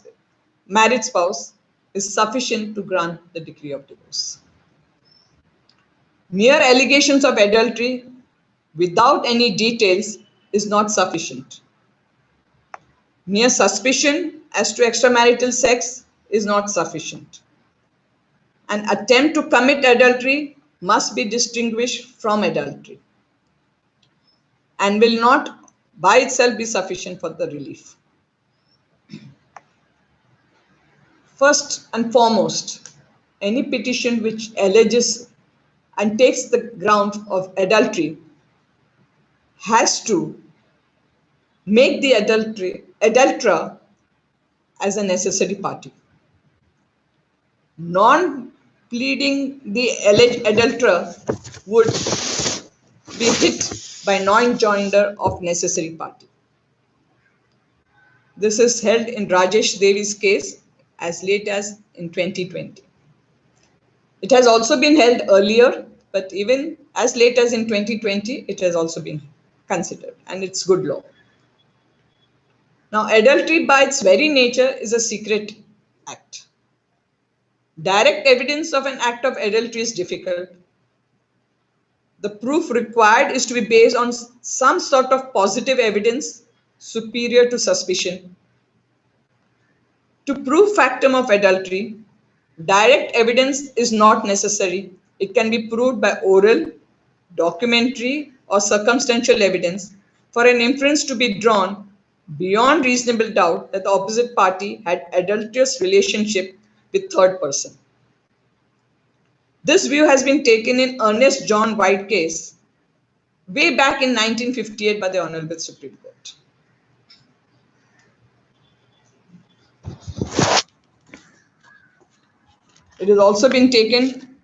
S2: married spouse is sufficient to grant the decree of divorce. Mere allegations of adultery without any details is not sufficient. Mere suspicion as to extramarital sex is not sufficient. An attempt to commit adultery must be distinguished from adultery and will not by itself be sufficient for the relief. First and foremost, any petition which alleges and takes the ground of adultery has to make the adulterer as a necessary party. Non-pleading the alleged adulterer would be hit by non-joinder of necessary party. This is held in Rajesh Devi's case as late as in 2020. It has also been held earlier, but even as late as in 2020, it has also been considered, and it's good law. Now, adultery by its very nature is a secret act. Direct evidence of an act of adultery is difficult. The proof required is to be based on some sort of positive evidence superior to suspicion. To prove factum of adultery, direct evidence is not necessary. It can be proved by oral, documentary, or circumstantial evidence for an inference to be drawn beyond reasonable doubt that the opposite party had adulterous relationship with third person. This view has been taken in Ernest John White case way back in 1958 by the Honorable Supreme Court. It has also been taken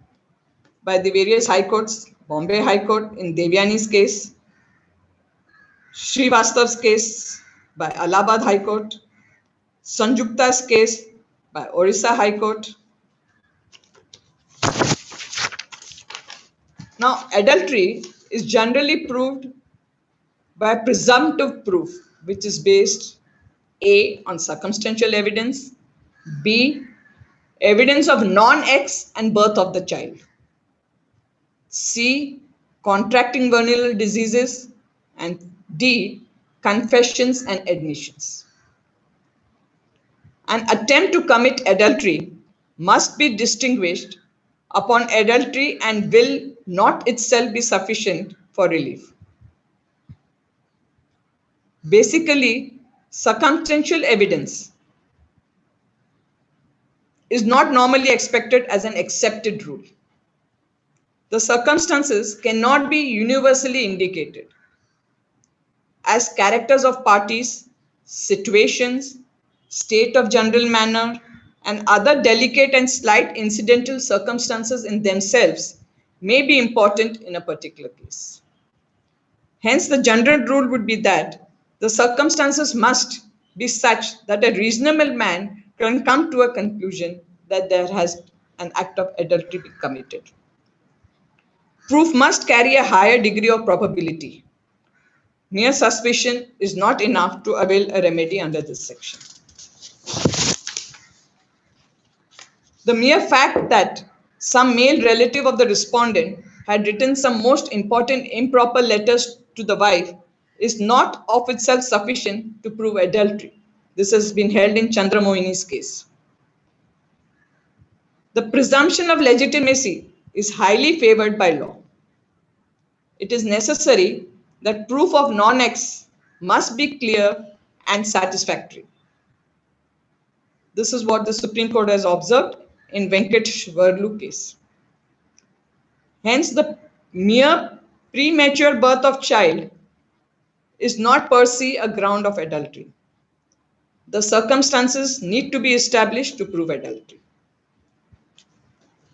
S2: by the various high courts, Bombay High Court in Devyani's case, Srivastav's case by Allahabad High Court, Sanjukta's case by Orissa High Court. Now, adultery is generally proved by presumptive proof, which is based A, on circumstantial evidence, B, evidence of non-ex and birth of the child, C, contracting venereal diseases, and D, confessions and admissions. An attempt to commit adultery must be distinguished upon adultery and will not itself be sufficient for relief. Basically, circumstantial evidence is not normally expected as an accepted rule. The circumstances cannot be universally indicated as characters of parties, situations, state of general manner, and other delicate and slight incidental circumstances in themselves may be important in a particular case. Hence, the general rule would be that the circumstances must be such that a reasonable man can come to a conclusion that there has an act of adultery been committed. Proof must carry a higher degree of probability. Mere suspicion is not enough to avail a remedy under this section. The mere fact that some male relative of the respondent had written some most important improper letters to the wife is not of itself sufficient to prove adultery. This has been held in Chandramohini's case. The presumption of legitimacy is highly favored by law. It is necessary that proof of non-ex must be clear and satisfactory. This is what the Supreme Court has observed in Venkateshwarlu case. Hence, the mere premature birth of child is not per se a ground of adultery. The circumstances need to be established to prove adultery.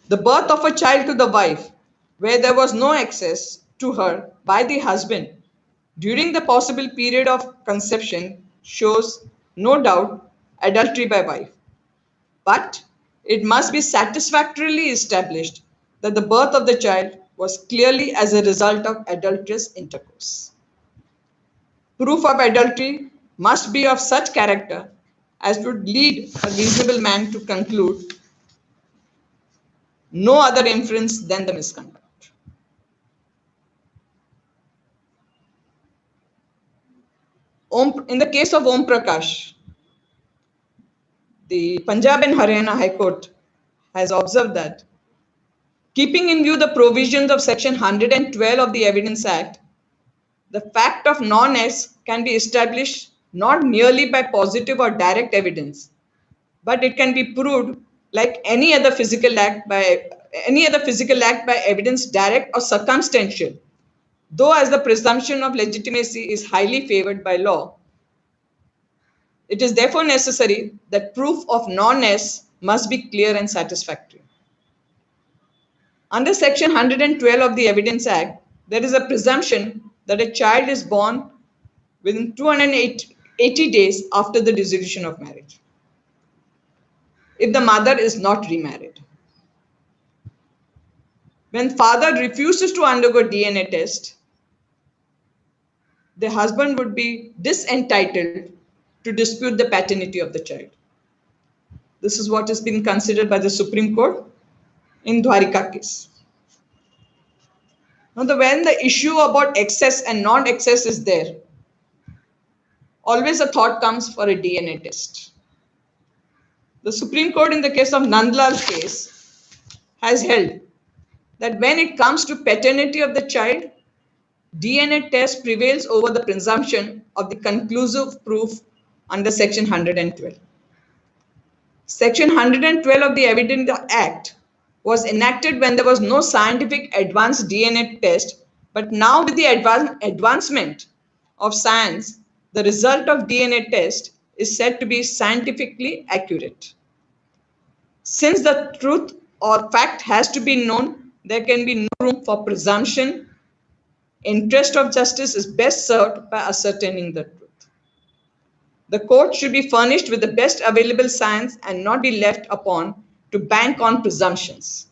S2: The birth of a child to the wife, where there was no access to her by the husband during the possible period of conception, shows no doubt adultery by wife. But it must be satisfactorily established that the birth of the child was clearly as a result of adulterous intercourse. Proof of adultery must be of such character as would lead a reasonable man to conclude no other inference than the misconduct. In the case of Om Prakash, the Punjab and Haryana High Court has observed that, keeping in view the provisions of Section 112 of the Evidence Act, the fact of non-S can be established not merely by positive or direct evidence, but it can be proved like any other physical act by evidence, direct or circumstantial. Though as the presumption of legitimacy is highly favored by law, it is therefore necessary that proof of non-S must be clear and satisfactory. Under Section 112 of the Evidence Act, there is a presumption that a child is born within 280 days after the dissolution of marriage, if the mother is not remarried. When father refuses to undergo DNA test, the husband would be disentitled to dispute the paternity of the child. This is what has been considered by the Supreme Court in Dwarika case. Now, when the issue about excess and non-excess is there, always a thought comes for a DNA test. The Supreme Court in the case of Nandlal's case has held that when it comes to paternity of the child, DNA test prevails over the presumption of the conclusive proof under Section 112. Section 112 of the Evidence Act was enacted when there was no scientific advanced DNA test, but now with the advancement of science, the result of DNA test is said to be scientifically accurate. Since the truth or fact has to be known, there can be no room for presumption. Interest of justice is best served by ascertaining the truth. The court should be furnished with the best available science and not be left upon to bank on presumptions.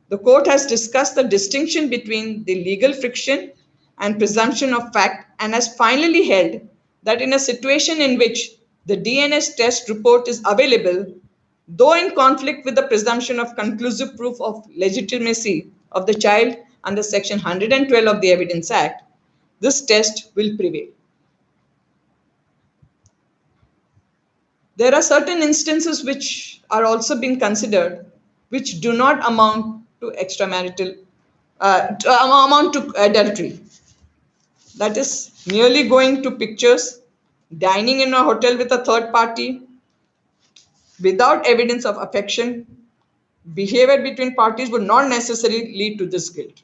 S2: The court has discussed the distinction between the legal friction and presumption of fact and has finally held that in a situation in which the DNA test report is available, though in conflict with the presumption of conclusive proof of legitimacy of the child under Section 112 of the Evidence Act, this test will prevail. There are certain instances which are also being considered which do not amount to extramarital, amount to adultery. That is merely going to pictures, dining in a hotel with a third party, without evidence of affection. Behavior between parties would not necessarily lead to this guilt.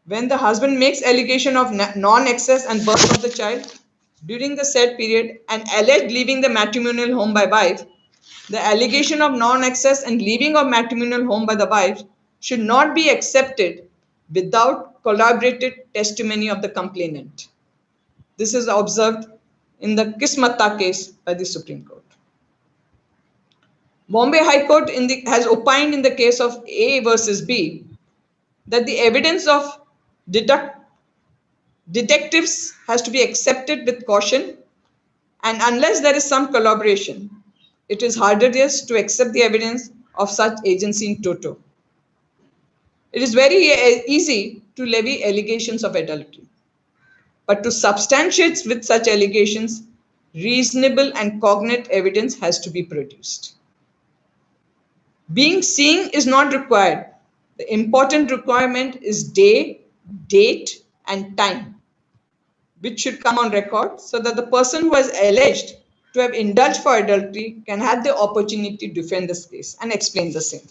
S2: When the husband makes allegation of non-access and birth of the child during the said period and alleged leaving the matrimonial home by wife, the allegation of non-access and leaving of matrimonial home by the wife should not be accepted without corroborated testimony of the complainant. This is observed in the Kismatta case by the Supreme Court. Bombay High Court has opined in the case of A versus B that the evidence of detectives has to be accepted with caution, and unless there is some collaboration, it is hazardous to accept the evidence of such agency in toto. It is very easy to levy allegations of adultery, but to substantiate with such allegations, reasonable and cognate evidence has to be produced. Being seen is not required. The important requirement is day, date, and time, which should come on record so that the person who has alleged to have indulged for adultery can have the opportunity to defend this case and explain the same.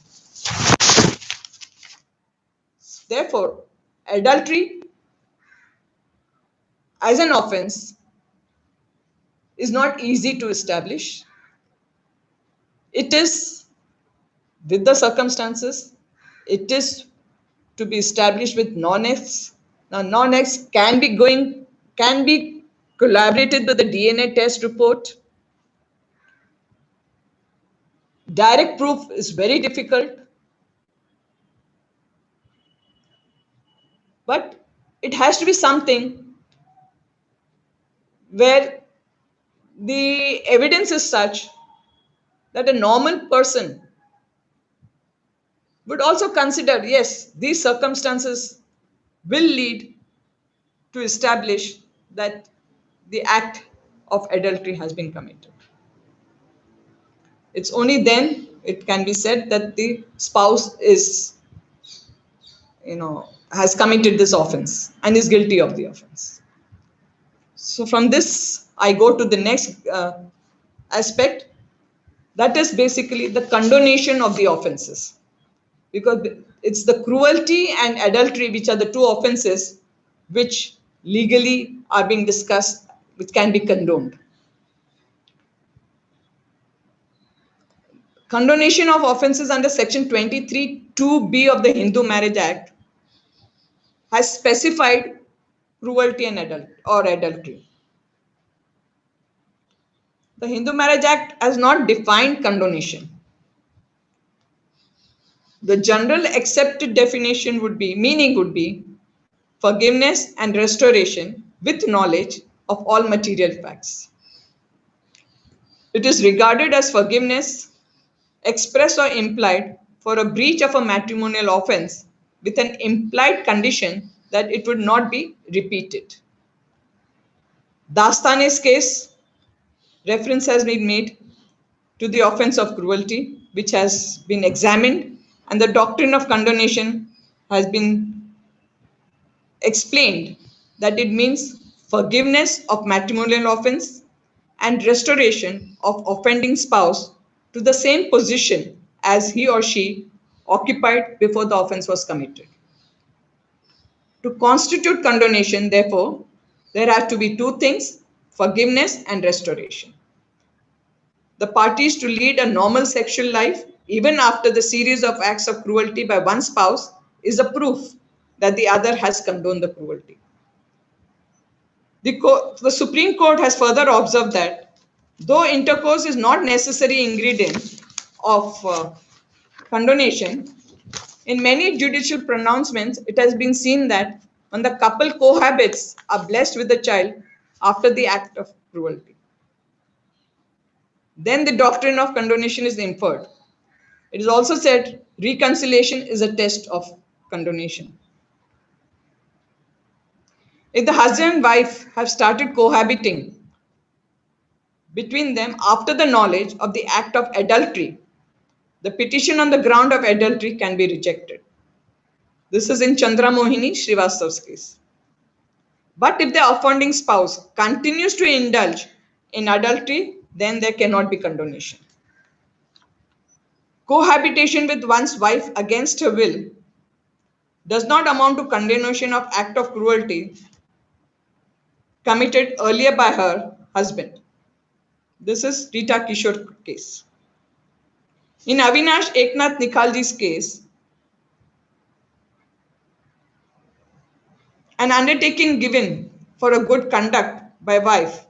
S2: Therefore, adultery as an offense is not easy to establish. It is, with the circumstances, it is to be established with non-X. Now, non-X can be collaborated with the DNA test report. Direct proof is very difficult, but it has to be something where the evidence is such that a normal person would also consider, yes, these circumstances will lead to establish that the act of adultery has been committed. It's only then it can be said that the spouse is, has committed this offense and is guilty of the offense. So from this, I go to the next aspect, that is basically the condonation of the offenses, because it's the cruelty and adultery which are the two offenses which legally are being discussed, which can be condoned. Condonation of offenses under section 23 2B of the Hindu Marriage Act has specified cruelty and adultery. The Hindu Marriage Act has not defined condonation. The general accepted definition meaning would be forgiveness and restoration with knowledge of all material facts. It is regarded as forgiveness, express or implied, for a breach of a matrimonial offense with an implied condition that it would not be repeated. Dasanesh Case, reference has been made to the offense of cruelty, which has been examined, and the doctrine of condonation has been explained that it means forgiveness of matrimonial offense and restoration of offending spouse to the same position as he or she occupied before the offense was committed. To constitute condonation, therefore, there have to be two things: forgiveness and restoration. The parties to lead a normal sexual life, even after the series of acts of cruelty by one spouse, is a proof that the other has condoned the cruelty. The Supreme Court has further observed that though intercourse is not necessary ingredient of condonation, in many judicial pronouncements, it has been seen that when the couple cohabits, are blessed with a child after the act of cruelty, then the doctrine of condonation is inferred. It is also said reconciliation is a test of condonation. If the husband and wife have started cohabiting between them after the knowledge of the act of adultery, the petition on the ground of adultery can be rejected. This is in Chandramohini Srivastava's case. But if the offending spouse continues to indulge in adultery, then there cannot be condonation. Cohabitation with one's wife against her will does not amount to condonation of act of cruelty committed earlier by her husband. This is Rita Kishore case. In Avinash Eknath Nikhalji's case, an undertaking given for a good conduct by wife,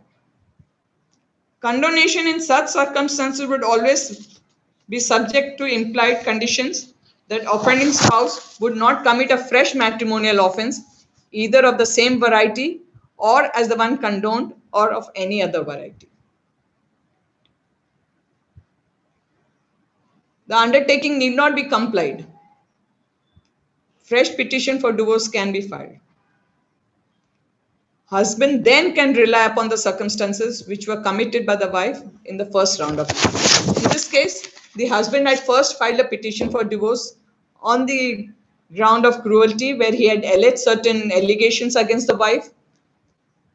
S2: condonation in such circumstances would always be subject to implied conditions that offending spouse would not commit a fresh matrimonial offense, either of the same variety or as the one condoned or of any other variety. The undertaking need not be complied. Fresh petition for divorce can be filed. Husband then can rely upon the circumstances which were committed by the wife in the first round of divorce. In this case, the husband had first filed a petition for divorce on the ground of cruelty, where he had alleged certain allegations against the wife.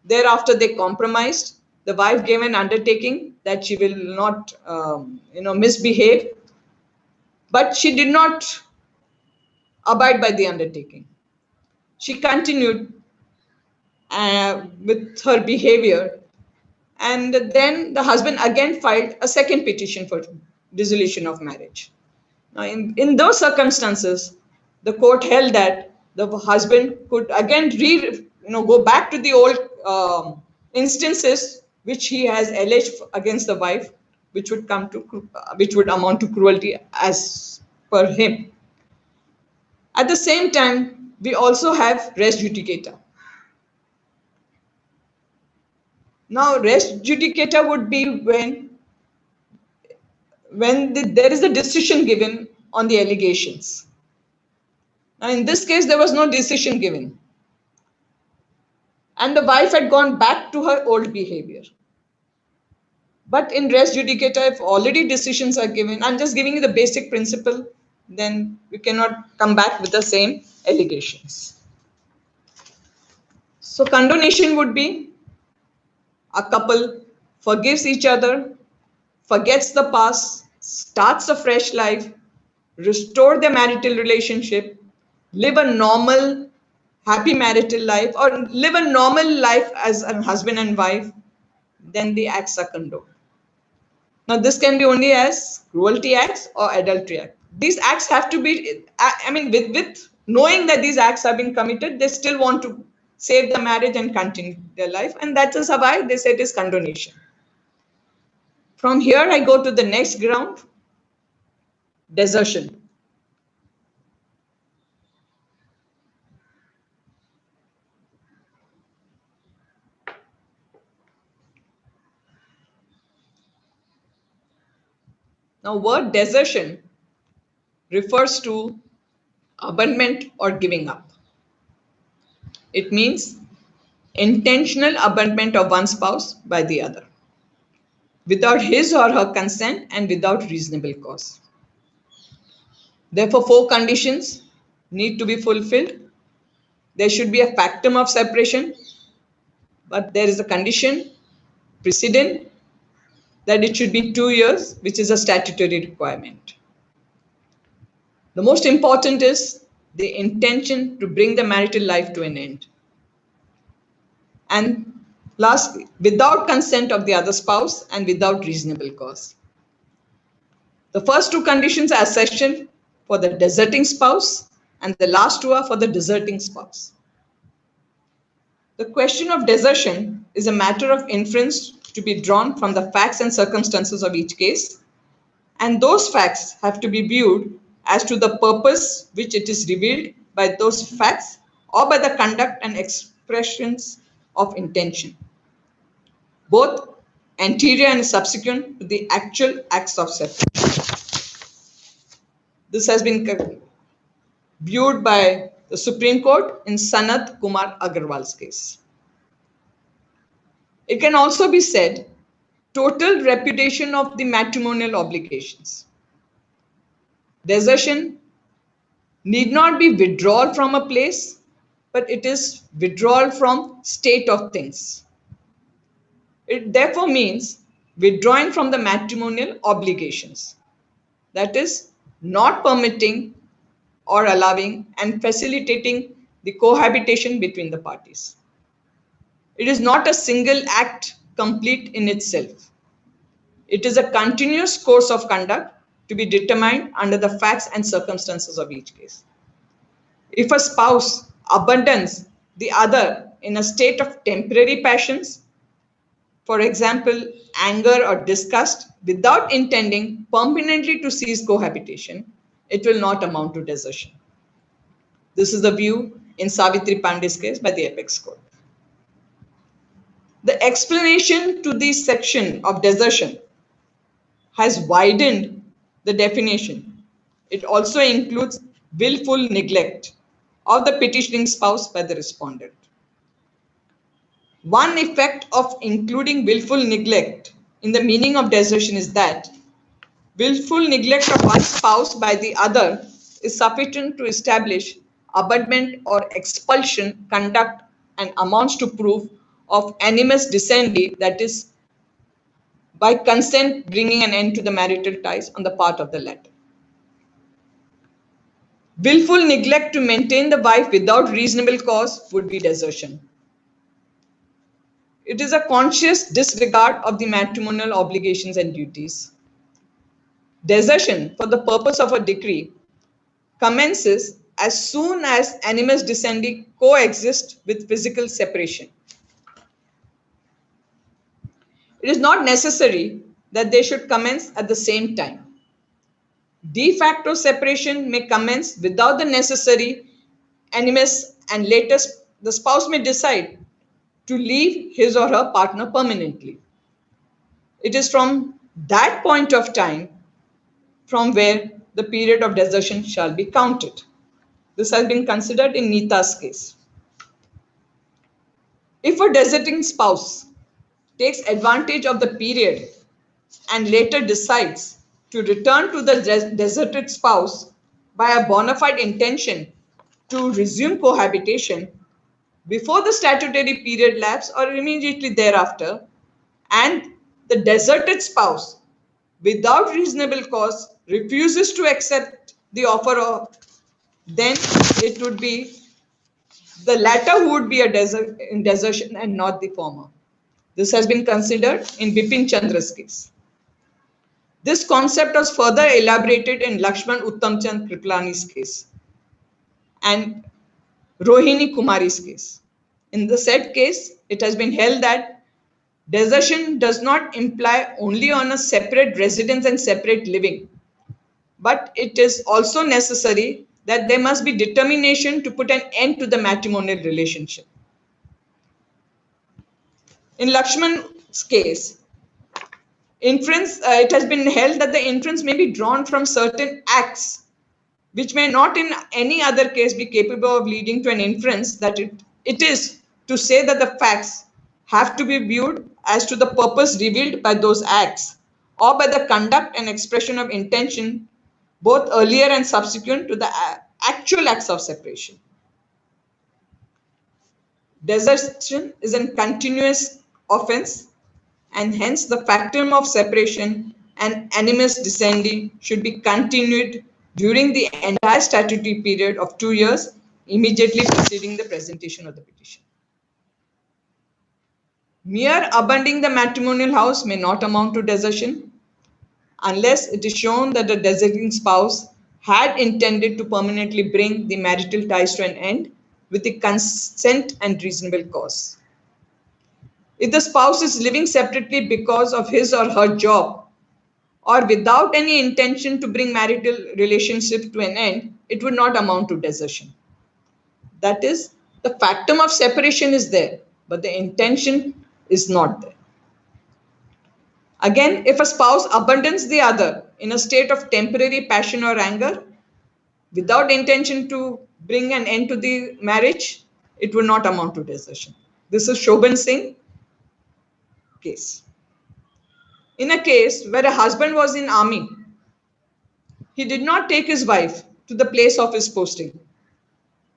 S2: Thereafter, they compromised. The wife gave an undertaking that she will not, misbehave, but she did not abide by the undertaking. She continued with her behavior, and then the husband again filed a second petition for dissolution of marriage. Now, in those circumstances, the court held that the husband could again go back to the old instances which he has alleged against the wife, which would amount to cruelty as per him. At the same time, we also have res judicata. Now, res judicata would be when there is a decision given on the allegations. Now, in this case, there was no decision given, and the wife had gone back to her old behavior. But in res judicata, if already decisions are given, I'm just giving you the basic principle, then we cannot come back with the same allegations. So condonation would be a couple forgives each other, forgets the past, starts a fresh life, restore their marital relationship, live a normal, happy marital life, or live a normal life as a husband and wife, then the acts are condoned. Now, this can be only as cruelty acts or adultery act. These acts have to be, I mean, with knowing that these acts have been committed, they still want to save the marriage and continue their life. And that is why they say it is condonation. From here, I go to the next ground, desertion. Now, word desertion refers to abandonment or giving up. It means intentional abandonment of one spouse by the other, without his or her consent and without reasonable cause. Therefore, 4 conditions need to be fulfilled. There should be a factum of separation, but there is a condition precedent that it should be 2 years, which is a statutory requirement. The most important is the intention to bring the marital life to an end. And lastly, without consent of the other spouse and without reasonable cause. The first 2 conditions are essential for the deserting spouse, and the last 2 are for the deserting spouse. The question of desertion is a matter of inference to be drawn from the facts and circumstances of each case, and those facts have to be viewed as to the purpose which it is revealed by those facts or by the conduct and expressions of intention, both anterior and subsequent to the actual acts of separation. This has been viewed by the Supreme Court in Sanat Kumar Agarwal's case. It can also be said total repudiation of the matrimonial obligations. Desertion need not be withdrawal from a place, but it is withdrawal from state of things. It therefore means withdrawing from the matrimonial obligations. That is, not permitting or allowing and facilitating the cohabitation between the parties. It is not a single act complete in itself. It is a continuous course of conduct to be determined under the facts and circumstances of each case. If a spouse abandons the other in a state of temporary passions, for example, anger or disgust, without intending permanently to cease cohabitation, it will not amount to desertion. This is the view in Savitri Pandey's case by the Apex Court. The explanation to this section of desertion has widened the definition. It also includes willful neglect of the petitioning spouse by the respondent. One effect of including willful neglect in the meaning of desertion is that willful neglect of one spouse by the other is sufficient to establish abandonment or expulsion conduct and amounts to proof of animus discendi, that is, by consent bringing an end to the marital ties on the part of the latter. Willful neglect to maintain the wife without reasonable cause would be desertion. It is a conscious disregard of the matrimonial obligations and duties. Desertion for the purpose of a decree commences as soon as animus discendi coexist with physical separation. It is not necessary that they should commence at the same time. De facto separation may commence without the necessary animus, and later the spouse may decide to leave his or her partner permanently. It is from that point of time from where the period of desertion shall be counted. This has been considered in Neeta's case. If a deserting spouse takes advantage of the period and later decides to return to the deserted spouse by a bona fide intention to resume cohabitation before the statutory period lapse or immediately thereafter, and the deserted spouse without reasonable cause refuses to accept the offer of, then it would be the latter who would be a desertion and not the former. This has been considered in Bipin Chandra's case. This concept was further elaborated in Lakshman Uttamchand Kriplani's case and Rohini Kumari's case. In the said case, it has been held that desertion does not imply only on a separate residence and separate living, but it is also necessary that there must be determination to put an end to the matrimonial relationship. In Lakshman's case, it has been held that the inference may be drawn from certain acts which may not in any other case be capable of leading to an inference that it is to say that the facts have to be viewed as to the purpose revealed by those acts or by the conduct and expression of intention both earlier and subsequent to the actual acts of separation. Desertion is a continuous offense, and hence the factum of separation and animus descendi should be continued during the entire statutory period of 2 years immediately preceding the presentation of the petition. Mere abandoning the matrimonial house may not amount to desertion unless it is shown that the deserting spouse had intended to permanently bring the marital ties to an end with the consent and reasonable cause. If the spouse is living separately because of his or her job or without any intention to bring marital relationship to an end, it would not amount to desertion. That is, the factum of separation is there, but the intention is not there. Again, if a spouse abandons the other in a state of temporary passion or anger, without intention to bring an end to the marriage, it would not amount to desertion. This is Shobhan Singh case. In a case where a husband was in army, he did not take his wife to the place of his posting.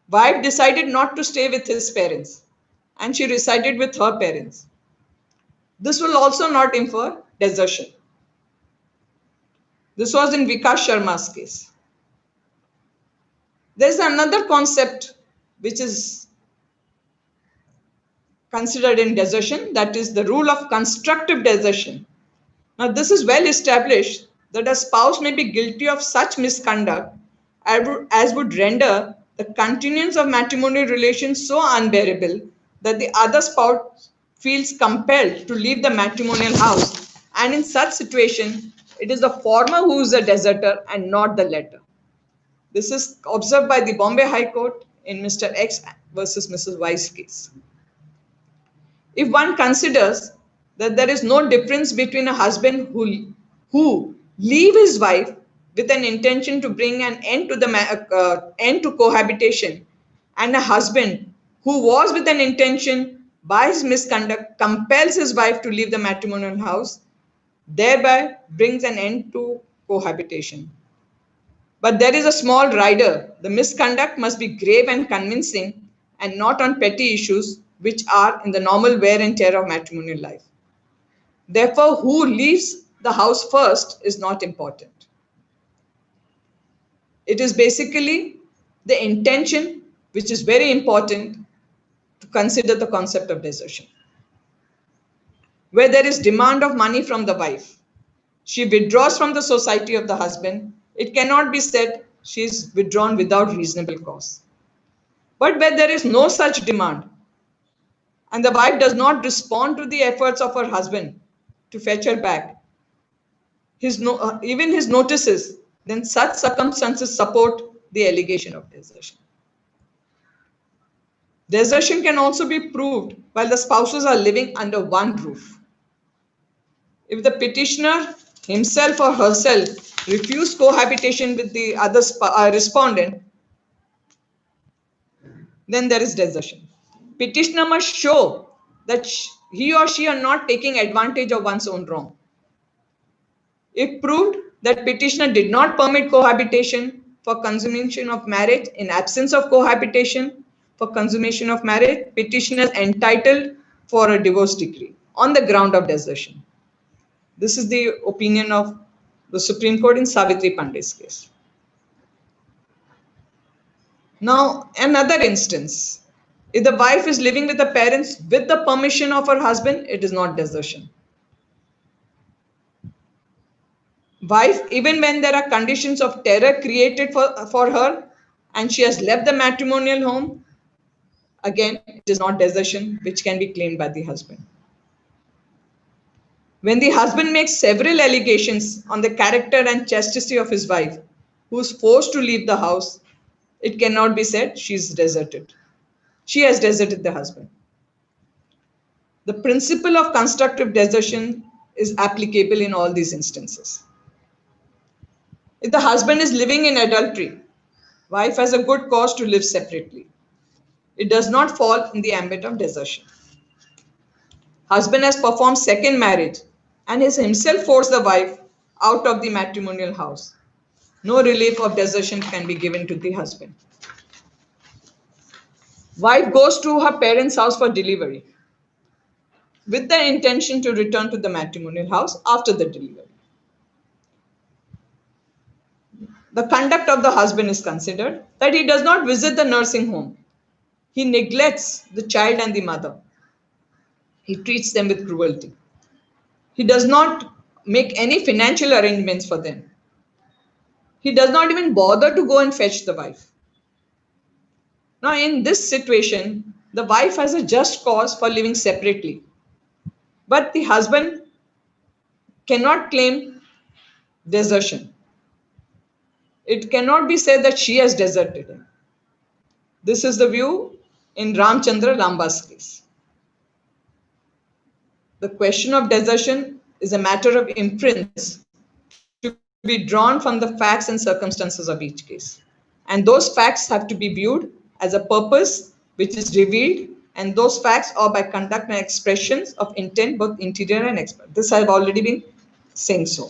S2: Wife decided not to stay with his parents and she resided with her parents. This will also not infer desertion. This was in Vikas Sharma's case. There is another concept which is considered in desertion, that is the rule of constructive desertion. Now, this is well established that a spouse may be guilty of such misconduct as would render the continuance of matrimonial relations so unbearable that the other spouse feels compelled to leave the matrimonial house, and in such situation, it is the former who is a deserter and not the latter. This is observed by the Bombay High Court in Mr. X versus Mrs. Y's case. If one considers that there is no difference between a husband who leave his wife with an intention to bring an end to cohabitation and a husband who was with an intention by his misconduct compels his wife to leave the matrimonial house, thereby brings an end to cohabitation. But there is a small rider. The misconduct must be grave and convincing and not on petty issues which are in the normal wear and tear of matrimonial life. Therefore, who leaves the house first is not important. It is basically the intention which is very important to consider the concept of desertion. Where there is demand of money from the wife, she withdraws from the society of the husband, it cannot be said she is withdrawn without reasonable cause. But where there is no such demand and the wife does not respond to the efforts of her husband to fetch her back, even his notices, then such circumstances support the allegation of desertion. Desertion can also be proved while the spouses are living under one roof. If the petitioner himself or herself refused cohabitation with the other respondent, then there is desertion. Petitioner must show that he or she are not taking advantage of one's own wrong. If proved that petitioner did not permit cohabitation for consummation of marriage, in absence of cohabitation for consummation of marriage, petitioner is entitled for a divorce decree on the ground of desertion. This is the opinion of the Supreme Court in Savitri Pandey's case. Now, another instance. If the wife is living with the parents with the permission of her husband, it is not desertion. Wife, even when there are conditions of terror created for her and she has left the matrimonial home, again, it is not desertion which can be claimed by the husband. When the husband makes several allegations on the character and chastity of his wife, who is forced to leave the house, it cannot be said she is deserted. She has deserted the husband. The principle of constructive desertion is applicable in all these instances. If the husband is living in adultery, wife has a good cause to live separately. It does not fall in the ambit of desertion. Husband has performed second marriage and has himself forced the wife out of the matrimonial house. No relief of desertion can be given to the husband. Wife goes to her parents' house for delivery with the intention to return to the matrimonial house after the delivery. The conduct of the husband is considered that he does not visit the nursing home. He neglects the child and the mother. He treats them with cruelty. He does not make any financial arrangements for them. He does not even bother to go and fetch the wife. Now, in this situation, the wife has a just cause for living separately. But the husband cannot claim desertion. It cannot be said that she has deserted him. This is the view in Ramchandra Lamba's case. The question of desertion is a matter of inference to be drawn from the facts and circumstances of each case. And those facts have to be viewed as a purpose which is revealed, and those facts are by conduct and expressions of intent, both interior and external. This I have already been saying so.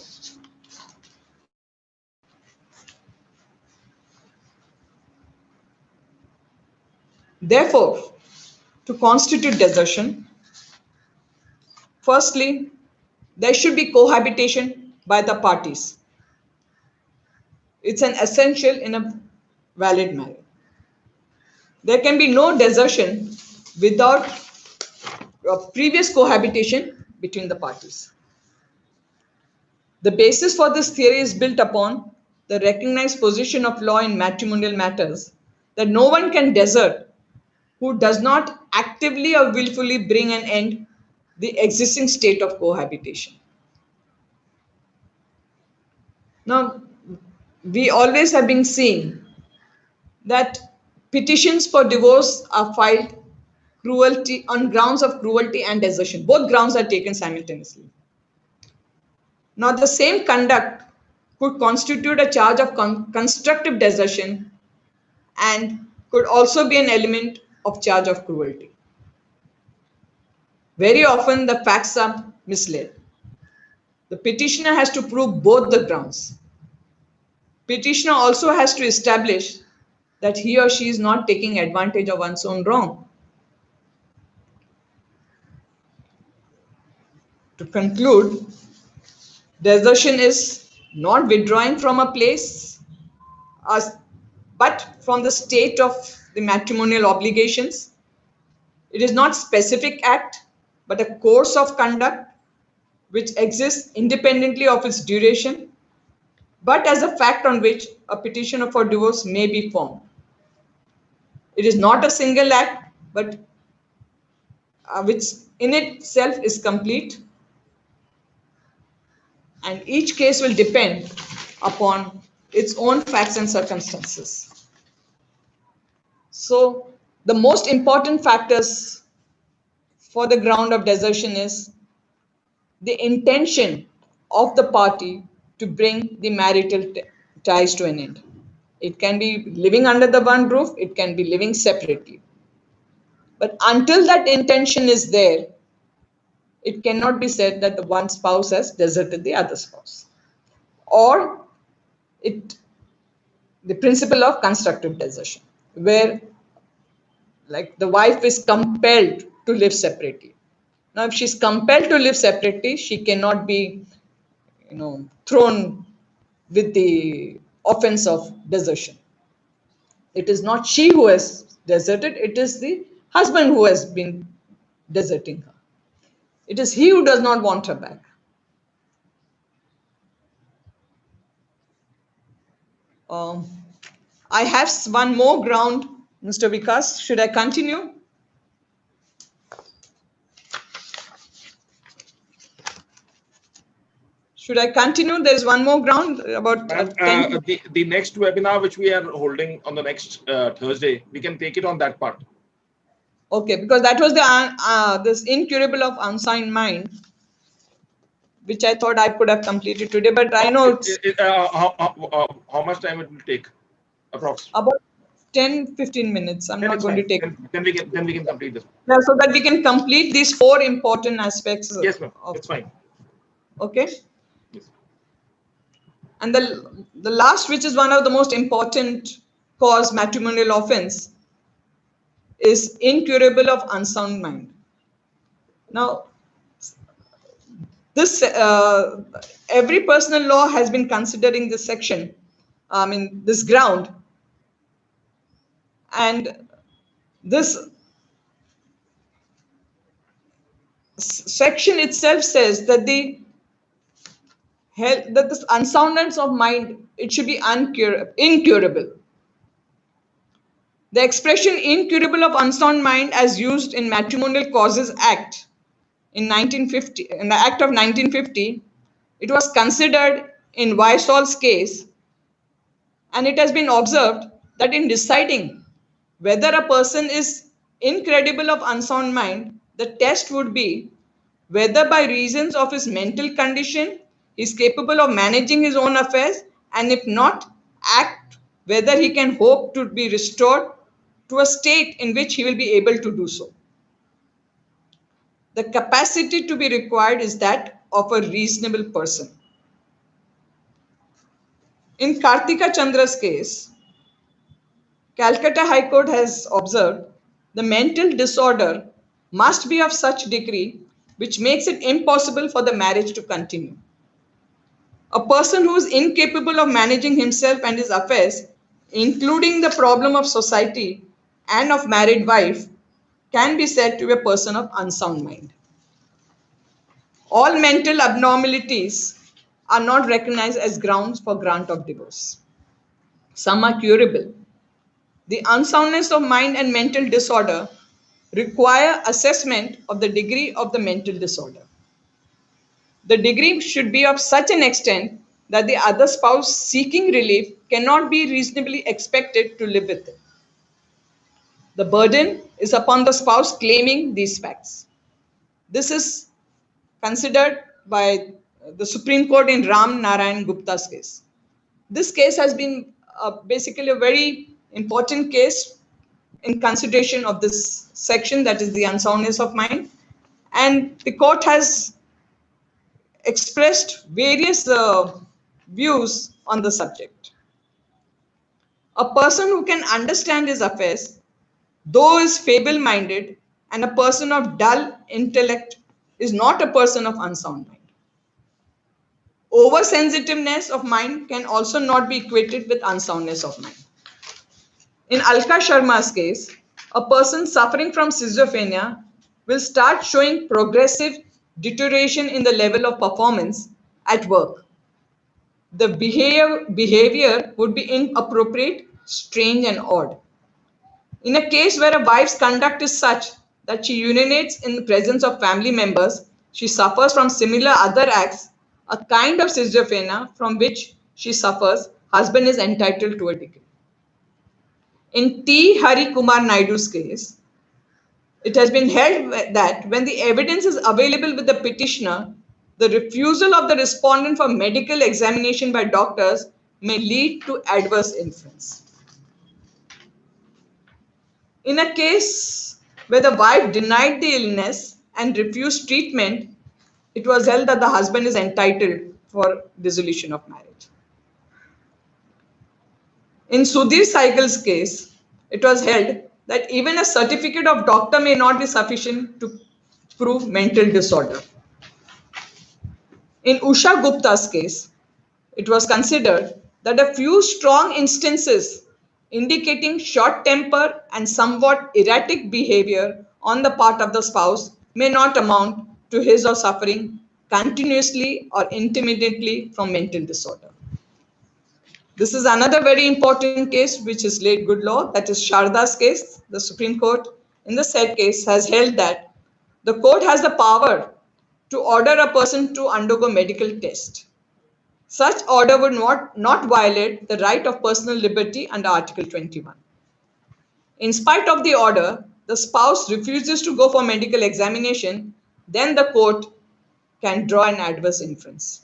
S2: Therefore, to constitute desertion, firstly, there should be cohabitation by the parties. It's an essential in a valid marriage. There can be no desertion without previous cohabitation between the parties. The basis for this theory is built upon the recognized position of law in matrimonial matters that no one can desert who does not actively or willfully bring an end the existing state of cohabitation. Now, we always have been seeing that petitions for divorce are filed on grounds of cruelty and desertion. Both grounds are taken simultaneously. Now, the same conduct could constitute a charge of constructive desertion and could also be an element of charge of cruelty. Very often, the facts are misled. The petitioner has to prove both the grounds. Petitioner also has to establish that he or she is not taking advantage of one's own wrong. To conclude, desertion is not withdrawing from a place, but from the state of the matrimonial obligations. It is not specific act, but a course of conduct which exists independently of its duration, but as a fact on which a petition for divorce may be formed. It is not a single act, but which in itself is complete, and each case will depend upon its own facts and circumstances. So, The most important factors for the ground of desertion is the intention of the party to bring the marital ties to an end. It can be living under the one roof, it can be living separately. But until that intention is there, it cannot be said that the one spouse has deserted the other spouse. Or it the principle of constructive desertion, where like the wife is compelled to live separately. Now, if she's compelled to live separately, she cannot be, thrown with the offense of desertion. It is not she who has deserted, it is the husband who has been deserting her. It is he who does not want her back. Um, I have one more ground, Mr. Vikas. Should I continue? Should I continue? There is one more ground about
S1: the next webinar which we are holding on the next Thursday. We can take it on that part.
S2: Okay, because that was the this incurable of unsigned mind, which I thought I could have completed today, but I know it's
S1: how much time it will take, approximately?
S2: About 10-15 minutes. I'm not going to take.
S1: Then we can complete this.
S2: Yeah, so that we can complete these 4 important aspects.
S1: Yes, ma'am. It's fine.
S2: Okay. Yes. And the last, which is one of the most important cause matrimonial offense, is incurable of unsound mind. Now, this every personal law has been considering this section, this ground, and this section itself says that the unsoundness of mind, it should be incurable. The expression incurable of unsound mind, as used in Matrimonial Causes Act in 1950, in the Act of 1950, it was considered in Weissol's case, and it has been observed that in deciding whether a person is incredible of unsound mind, the test would be whether by reasons of his mental condition he is capable of managing his own affairs, and if not, act whether he can hope to be restored to a state in which he will be able to do so. The capacity to be required is that of a reasonable person. In Kartika Chandra's case, Calcutta High Court has observed the mental disorder must be of such degree which makes it impossible for the marriage to continue. A person who is incapable of managing himself and his affairs, including the problem of society and of married wife, can be said to be a person of unsound mind. All mental abnormalities are not recognized as grounds for grant of divorce. Some are curable. The unsoundness of mind and mental disorder require assessment of the degree of the mental disorder. The degree should be of such an extent that the other spouse seeking relief cannot be reasonably expected to live with it. The burden is upon the spouse claiming these facts. This is considered by the Supreme Court in Ram Narayan Gupta's case. This case has been basically a very important case in consideration of this section, that is the unsoundness of mind. And the court has expressed various views on the subject. A person who can understand his affairs, though is feeble-minded, and a person of dull intellect is not a person of unsound mind. Oversensitiveness of mind can also not be equated with unsoundness of mind. In Alka Sharma's case, a person suffering from schizophrenia will start showing progressive deterioration in the level of performance at work. The behavior would be inappropriate, strange, and odd. In a case where a wife's conduct is such that she urinates in the presence of family members, she suffers from similar other acts, a kind of schizophrenia from which she suffers, husband is entitled to a degree. In T. Hari Kumar Naidu's case, it has been held that when the evidence is available with the petitioner, the refusal of the respondent for medical examination by doctors may lead to adverse inference. In a case where the wife denied the illness and refused treatment, it was held that the husband is entitled for dissolution of marriage. In Sudhir Saigal's case, it was held that even a certificate of doctor may not be sufficient to prove mental disorder. In Usha Gupta's case, it was considered that a few strong instances indicating short temper and somewhat erratic behavior on the part of the spouse may not amount to his or suffering continuously or intermittently from mental disorder. This is another very important case which is laid good law, that is Sharda's case. The Supreme Court in the said case has held that the court has the power to order a person to undergo medical test. Such order would not violate the right of personal liberty under Article 21. In spite of the order, the spouse refuses to go for medical examination, then the court can draw an adverse inference.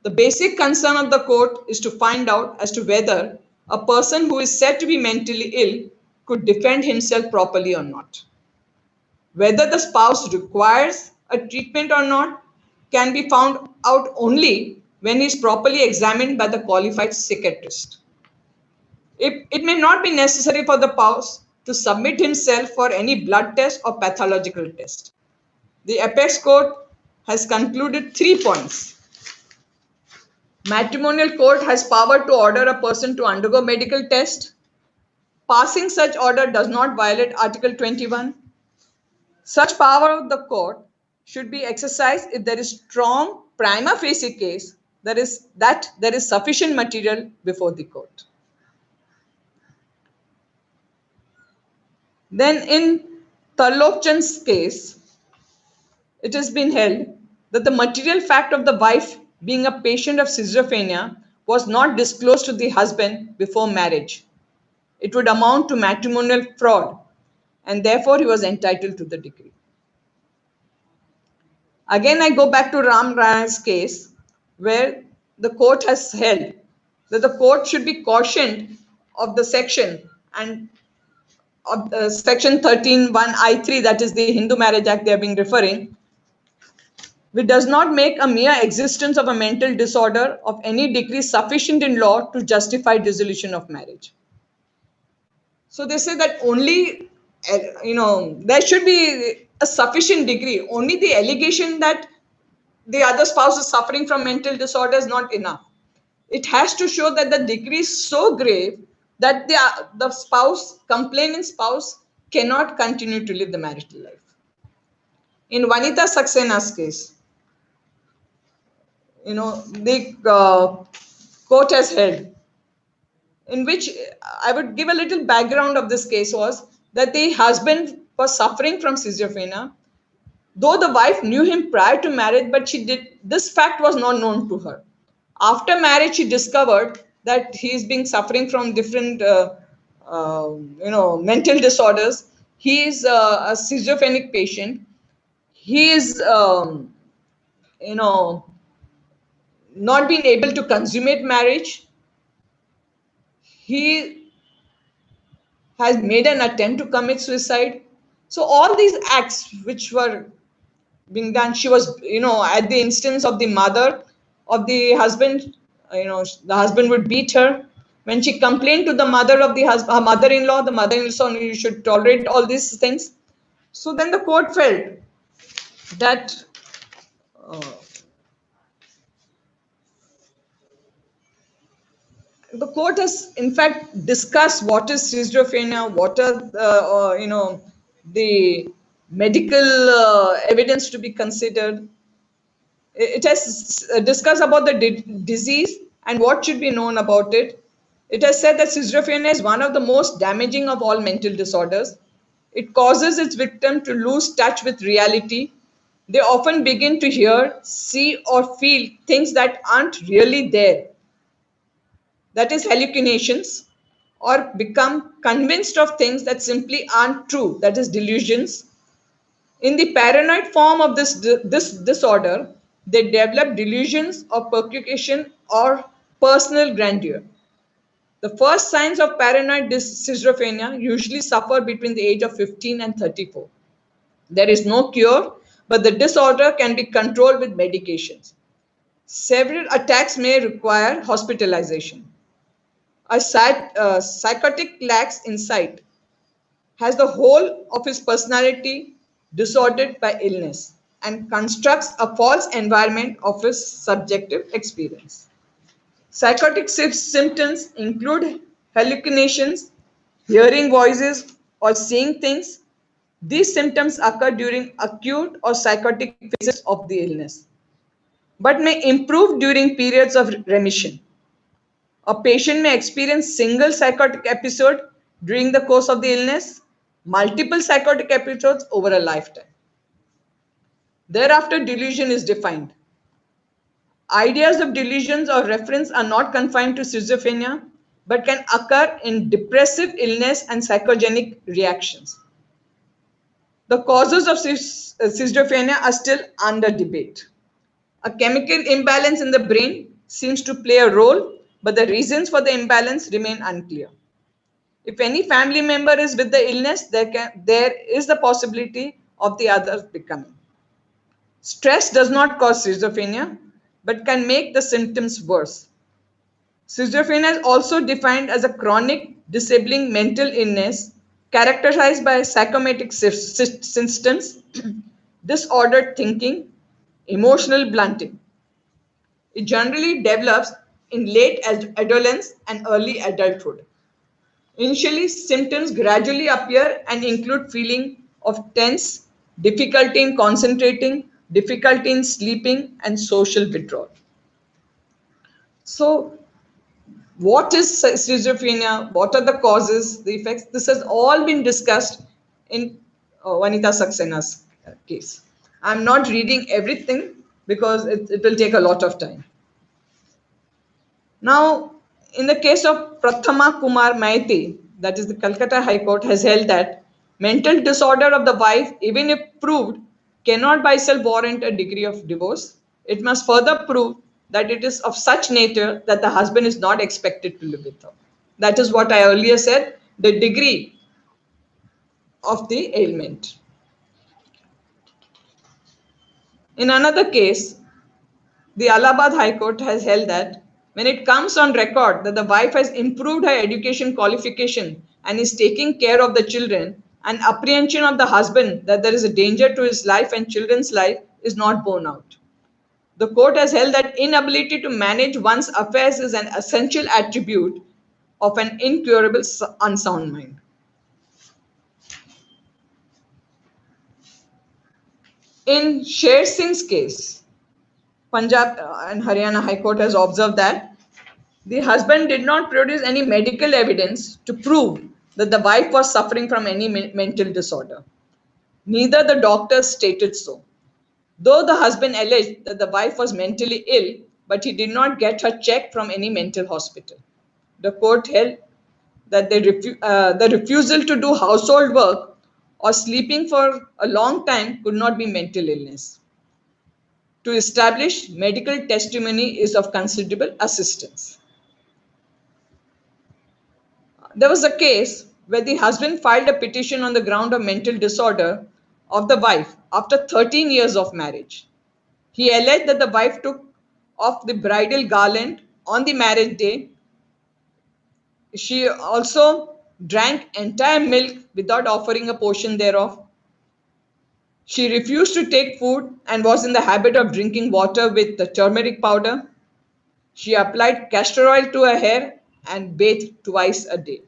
S2: The basic concern of the court is to find out as to whether a person who is said to be mentally ill could defend himself properly or not. Whether the spouse requires a treatment or not can be found out only when he is properly examined by the qualified psychiatrist. It may not be necessary for the spouse to submit himself for any blood test or pathological test. The apex court has concluded 3 points. Matrimonial court has power to order a person to undergo medical test. Passing such order does not violate Article 21. Such power of the court should be exercised if there is strong prima facie case that there is sufficient material before the court. Then in Tarlokchand's case, it has been held that the material fact of the wife being a patient of schizophrenia was not disclosed to the husband before marriage. It would amount to matrimonial fraud, and therefore he was entitled to the degree. Again, I go back to Ram Rana's case, where the court has held that the court should be cautioned of the section and of section 13(1)(I)(3), that is the Hindu Marriage Act they have been referring, which does not make a mere existence of a mental disorder of any degree sufficient in law to justify dissolution of marriage. So they say that only, there should be a sufficient degree. Only the allegation that the other spouse is suffering from mental disorder is not enough. It has to show that the degree is so grave that the spouse, complainant spouse, cannot continue to live the marital life. In Vanita Saxena's case, the court has held, in which I would give a little background of this case, was that the husband was suffering from schizophrenia, though the wife knew him prior to marriage, but this fact was not known to her. After marriage, she discovered that he is being suffering from different mental disorders. He is a schizophrenic patient. He is not being able to consummate marriage. He has made an attempt to commit suicide. So all these acts which were being done, she was, at the instance of the mother of the husband, the husband would beat her. When she complained to the mother of her mother-in-law, the mother-in-law said, you should tolerate all these things. So then the court felt that the court has in fact discussed what is schizophrenia, what are the medical evidence to be considered. It has discussed about the disease and what should be known about it. It has said that schizophrenia is one of the most damaging of all mental disorders. It causes its victim to lose touch with reality. They often begin to hear, see, or feel things that aren't really there. That is hallucinations. or become convinced of things that simply aren't true, that is, delusions. In the paranoid form of this disorder, they develop delusions of persecution or personal grandeur. The first signs of paranoid schizophrenia usually suffer between the age of 15 and 34. There is no cure, but the disorder can be controlled with medications. Several attacks may require hospitalization. A psychotic lacks insight, has the whole of his personality disordered by illness, and constructs a false environment of his subjective experience. Psychotic symptoms include hallucinations, hearing voices, or seeing things. These symptoms occur during acute or psychotic phases of the illness, but may improve during periods of remission. A patient may experience single psychotic episode during the course of the illness, multiple psychotic episodes over a lifetime. Thereafter, delusion is defined. Ideas of delusions or reference are not confined to schizophrenia, but can occur in depressive illness and psychogenic reactions. The causes of schizophrenia are still under debate. A chemical imbalance in the brain seems to play a role, but the reasons for the imbalance remain unclear. If any family member is with the illness, there is the possibility of the others becoming. Stress does not cause schizophrenia, but can make the symptoms worse. Schizophrenia is also defined as a chronic, disabling mental illness characterized by psychotic symptoms, disordered thinking, emotional blunting. It generally develops in late adolescence and early adulthood. Initially, symptoms gradually appear and include feeling of tense, difficulty in concentrating, difficulty in sleeping, and social withdrawal. So, what is schizophrenia? What are the causes, the effects? This has all been discussed in Vanita Saksena's case. I'm not reading everything because it will take a lot of time. Now, in the case of Prathama Kumar Maiti, that is the Calcutta High Court, has held that mental disorder of the wife, even if proved, cannot by itself warrant a degree of divorce. It must further prove that it is of such nature that the husband is not expected to live with her. That is what I earlier said, the degree of the ailment. In another case, the Allahabad High Court has held that when it comes on record that the wife has improved her education qualification and is taking care of the children, an apprehension of the husband that there is a danger to his life and children's life is not borne out. The court has held that inability to manage one's affairs is an essential attribute of an incurable unsound mind. In Sher Singh's case, Punjab and Haryana High Court has observed that the husband did not produce any medical evidence to prove that the wife was suffering from any mental disorder. Neither the doctors stated so. Though the husband alleged that the wife was mentally ill, but he did not get her checked from any mental hospital. The court held that the refusal to do household work or sleeping for a long time could not be mental illness. To establish medical testimony is of considerable assistance. There was a case where the husband filed a petition on the ground of mental disorder of the wife after 13 years of marriage. He alleged that the wife took off the bridal garland on the marriage day. She also drank entire milk without offering a portion thereof. She refused to take food and was in the habit of drinking water with the turmeric powder. She applied castor oil to her hair and bathed twice a day.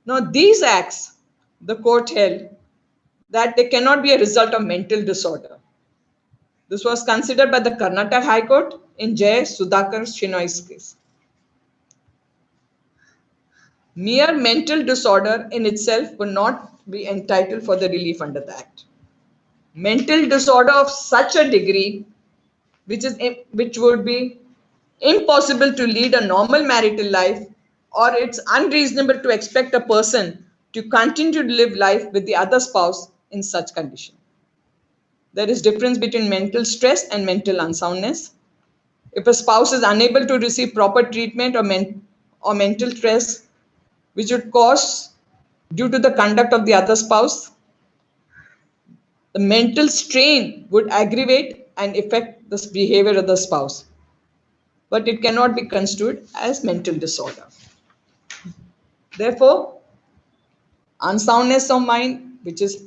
S2: Now, these acts, the court held that they cannot be a result of mental disorder. This was considered by the Karnataka High Court in Jay Sudhakar Shenoy's case. Mere mental disorder in itself would not be entitled for the relief under the Act. Mental disorder of such a degree which would be impossible to lead a normal marital life or it's unreasonable to expect a person to continue to live life with the other spouse in such condition. There is difference between mental stress and mental unsoundness. If a spouse is unable to receive proper treatment or mental stress, which would cause due to the conduct of the other spouse, the mental strain would aggravate and affect the behavior of the spouse, but it cannot be construed as mental disorder. Therefore, unsoundness of mind, which is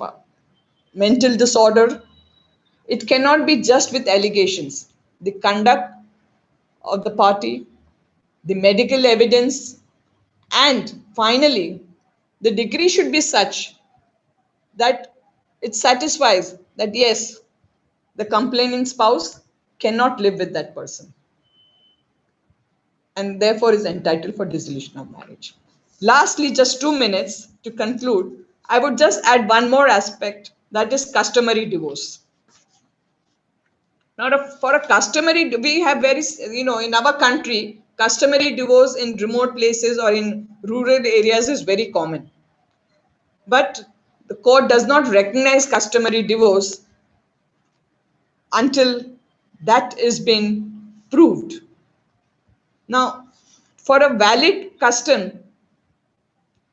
S2: mental disorder, it cannot be just with allegations. The conduct of the party, the medical evidence, and finally, the degree should be such that it satisfies that yes, the complaining spouse cannot live with that person and therefore is entitled for dissolution of marriage. Lastly, just 2 minutes to conclude, I would just add one more aspect, that is customary divorce. Now, for a customary, we have very, in our country, customary divorce in remote places or in rural areas is very common. But the court does not recognize customary divorce until that is been proved. Now, for a valid custom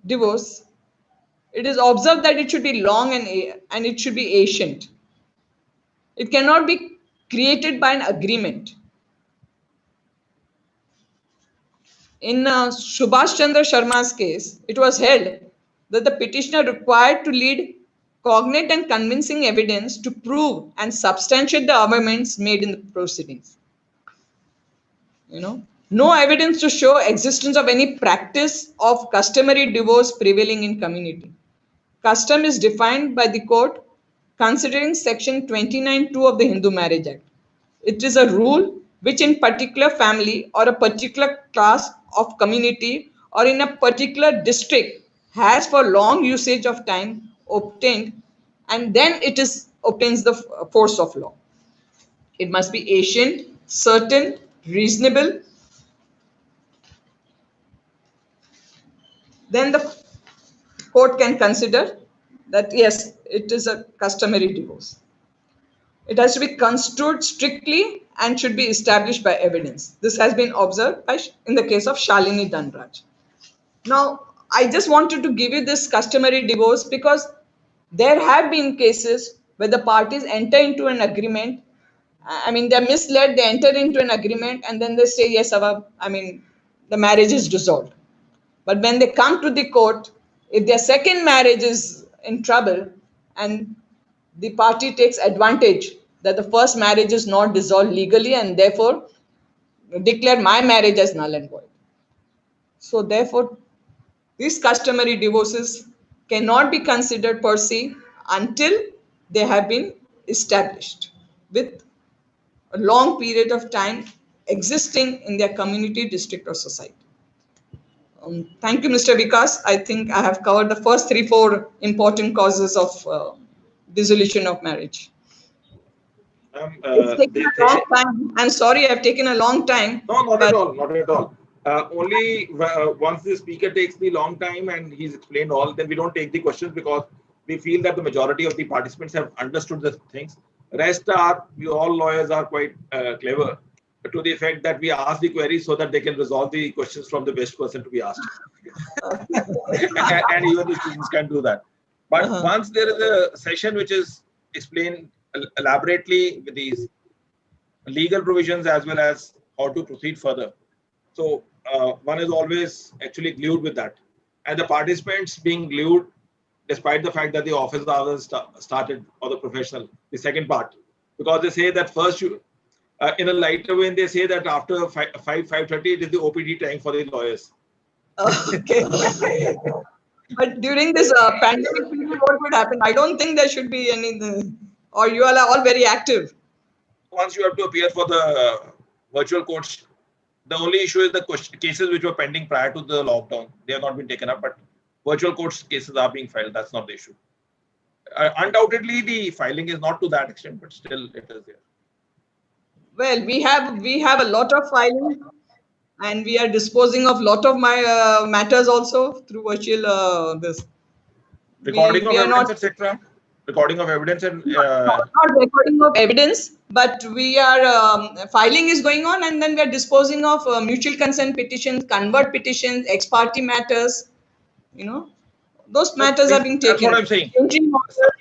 S2: divorce, it is observed that it should be long and it should be ancient. It cannot be created by an agreement. In Subhash Chandra Sharma's case, it was held that the petitioner required to lead cognate and convincing evidence to prove and substantiate the arguments made in the proceedings. No evidence to show existence of any practice of customary divorce prevailing in community. Custom is defined by the court considering section 29(2) of the Hindu Marriage Act. It is a rule which in particular family or a particular class of community or in a particular district has for long usage of time obtained, and then it obtains the force of law. It must be ancient, certain, reasonable. Then the court can consider that yes, it is a customary divorce. It has to be construed strictly and should be established by evidence. This has been observed in the case of Shalini Dhanraj. Now, I just wanted to give you this customary divorce because there have been cases where the parties enter into an agreement. I mean, they're misled, they enter into an agreement and then they say, yes, the marriage is dissolved. But when they come to the court, if their second marriage is in trouble and the party takes advantage that the first marriage is not dissolved legally and therefore declare my marriage as null and void. So therefore, these customary divorces cannot be considered per se until they have been established with a long period of time existing in their community, district or society. Thank you, Mr. Vikas. I think I have covered the first 3-4 important causes of dissolution of marriage. It's taken a long time. I'm sorry, I've taken a long time.
S1: No, not at all. Not at all. Only once the speaker takes the long time and he's explained all, then we don't take the questions because we feel that the majority of the participants have understood the things. Rest we all lawyers are quite clever to the effect that we ask the queries so that they can resolve the questions from the best person to be asked. and even the students can do that. But once there is a session which is explained elaborately with these legal provisions as well as how to proceed further. So one is always actually glued with that. And the participants being glued despite the fact that the office hours started or the professional, the second part. Because they say that first you, in a lighter way, they say that after 5:30, it is the OPD time for the lawyers.
S2: Okay. But during this pandemic period, what would happen? I don't think there should be any, or you all are all very active.
S1: Once you have to appear for the virtual courts, the only issue is the cases which were pending prior to the lockdown. They have not been taken up, but virtual courts cases are being filed. That's not the issue. Undoubtedly, the filing is not to that extent, but still it is there.
S2: Well, we have a lot of filing. and we are disposing of lot of my matters also through virtual this.
S1: Recording of
S2: We are
S1: evidence,
S2: not
S1: etc. Recording of evidence and
S2: not recording of evidence, but we are filing is going on, and then we are disposing of mutual consent petitions, convert petitions, ex parte matters. You know, those matters are being
S1: that's what
S2: taken.
S1: I'm saying.
S2: Changing order.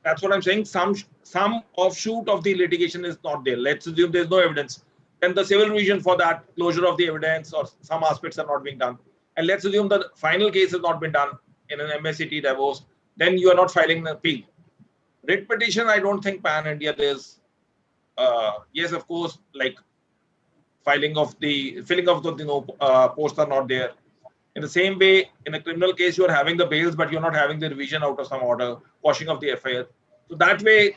S1: That's what I'm saying. Some offshoot of the litigation is not there. Let's assume there's no evidence. Then the civil revision for that closure of the evidence or some aspects are not being done. And let's assume the final case has not been done in an MSCT divorce. Then you are not filing an appeal. Writ petition, I don't think pan India there's yes, of course, like filling of the posts are not there. In the same way, in a criminal case, you are having the bails, but you're not having the revision out of some order, quashing of the FIR. So that way,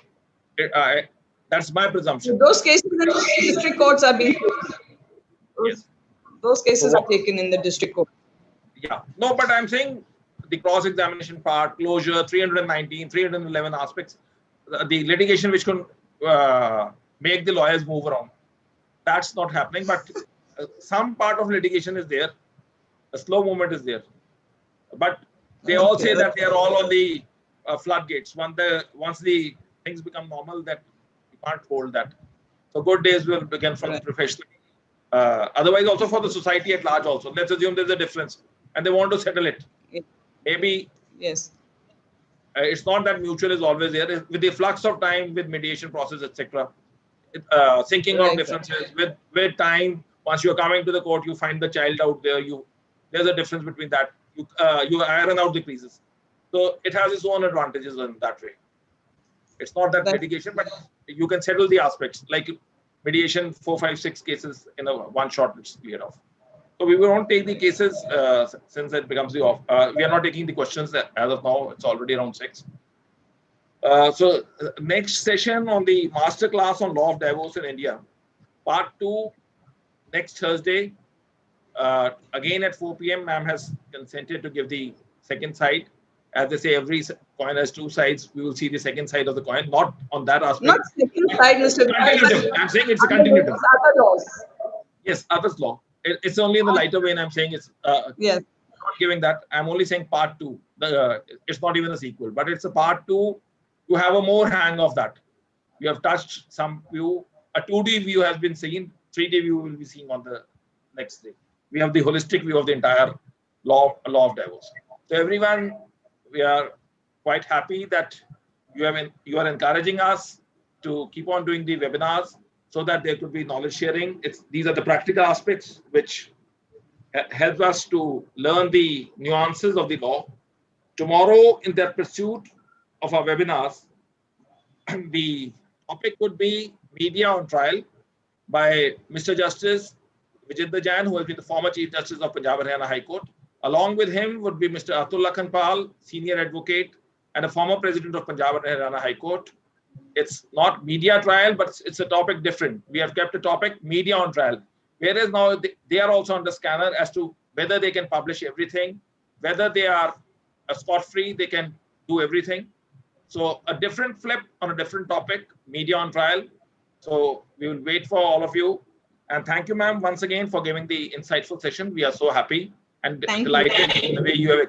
S1: that's my presumption.
S2: Those cases in the district courts are being
S1: Yes.
S2: those cases are taken in the district court.
S1: Yeah. No, but I'm saying the cross-examination part, closure, 319, 311 aspects, the litigation which can make the lawyers move around. That's not happening, but some part of litigation is there. A slow movement is there. But they all say that they are all on the floodgates. Once the things become normal, that you can't hold that. So good days will begin for the professional. Otherwise, also for the society at large also. Let's assume there's a difference and they want to settle it. Maybe
S2: yes,
S1: it's not that mutual is always there. With the flux of time, with mediation process, etc., sinking of differences, with time, once you're coming to the court, you find the child out there, there's a difference between that. You iron out the creases. So it has its own advantages in that way. It's not that litigation, but you can settle the aspects like mediation, 4, 5, 6 cases in a one shot, which is cleared off. So we won't take the cases since it becomes the off. We are not taking the questions as of now. It's already around 6. So next session on the masterclass on law of divorce in India, part 2, next Thursday. Again at 4 p.m. Ma'am has consented to give the second side. As they say, every coin has 2 sides. We will see the second side of the coin, not on that aspect.
S2: Not second side, Mr.
S1: Continuative. I'm saying it's a continuative.
S2: Other laws.
S1: Yes, others law. It's only in the lighter vein. I'm saying it's
S2: yes.
S1: Not giving that. I'm only saying part 2. It's not even a sequel, but it's a part 2. You have a more hang of that. We have touched some view. A 2D view has been seen. 3D view will be seen on the next day. We have the holistic view of the entire law of divorce. So everyone, we are quite happy that you are encouraging us to keep on doing the webinars so that there could be knowledge sharing. These are the practical aspects which help us to learn the nuances of the law. Tomorrow, in the pursuit of our webinars, the topic would be media on trial by Mr. Justice Vijender Jain, who has been the former Chief Justice of Punjab and Haryana High Court. Along with him would be Mr. Atul Lakhanpal, Senior Advocate and a former President of Punjab and Haryana High Court. It's not media trial, but it's a topic different. We have kept a topic media on trial. Whereas now they are also under scanner as to whether they can publish everything, whether they are scot-free, they can do everything. So a different flip on a different topic, media on trial. So we will wait for all of you. And thank you, ma'am, once again for giving the insightful session. We are so happy and delighted in the way you have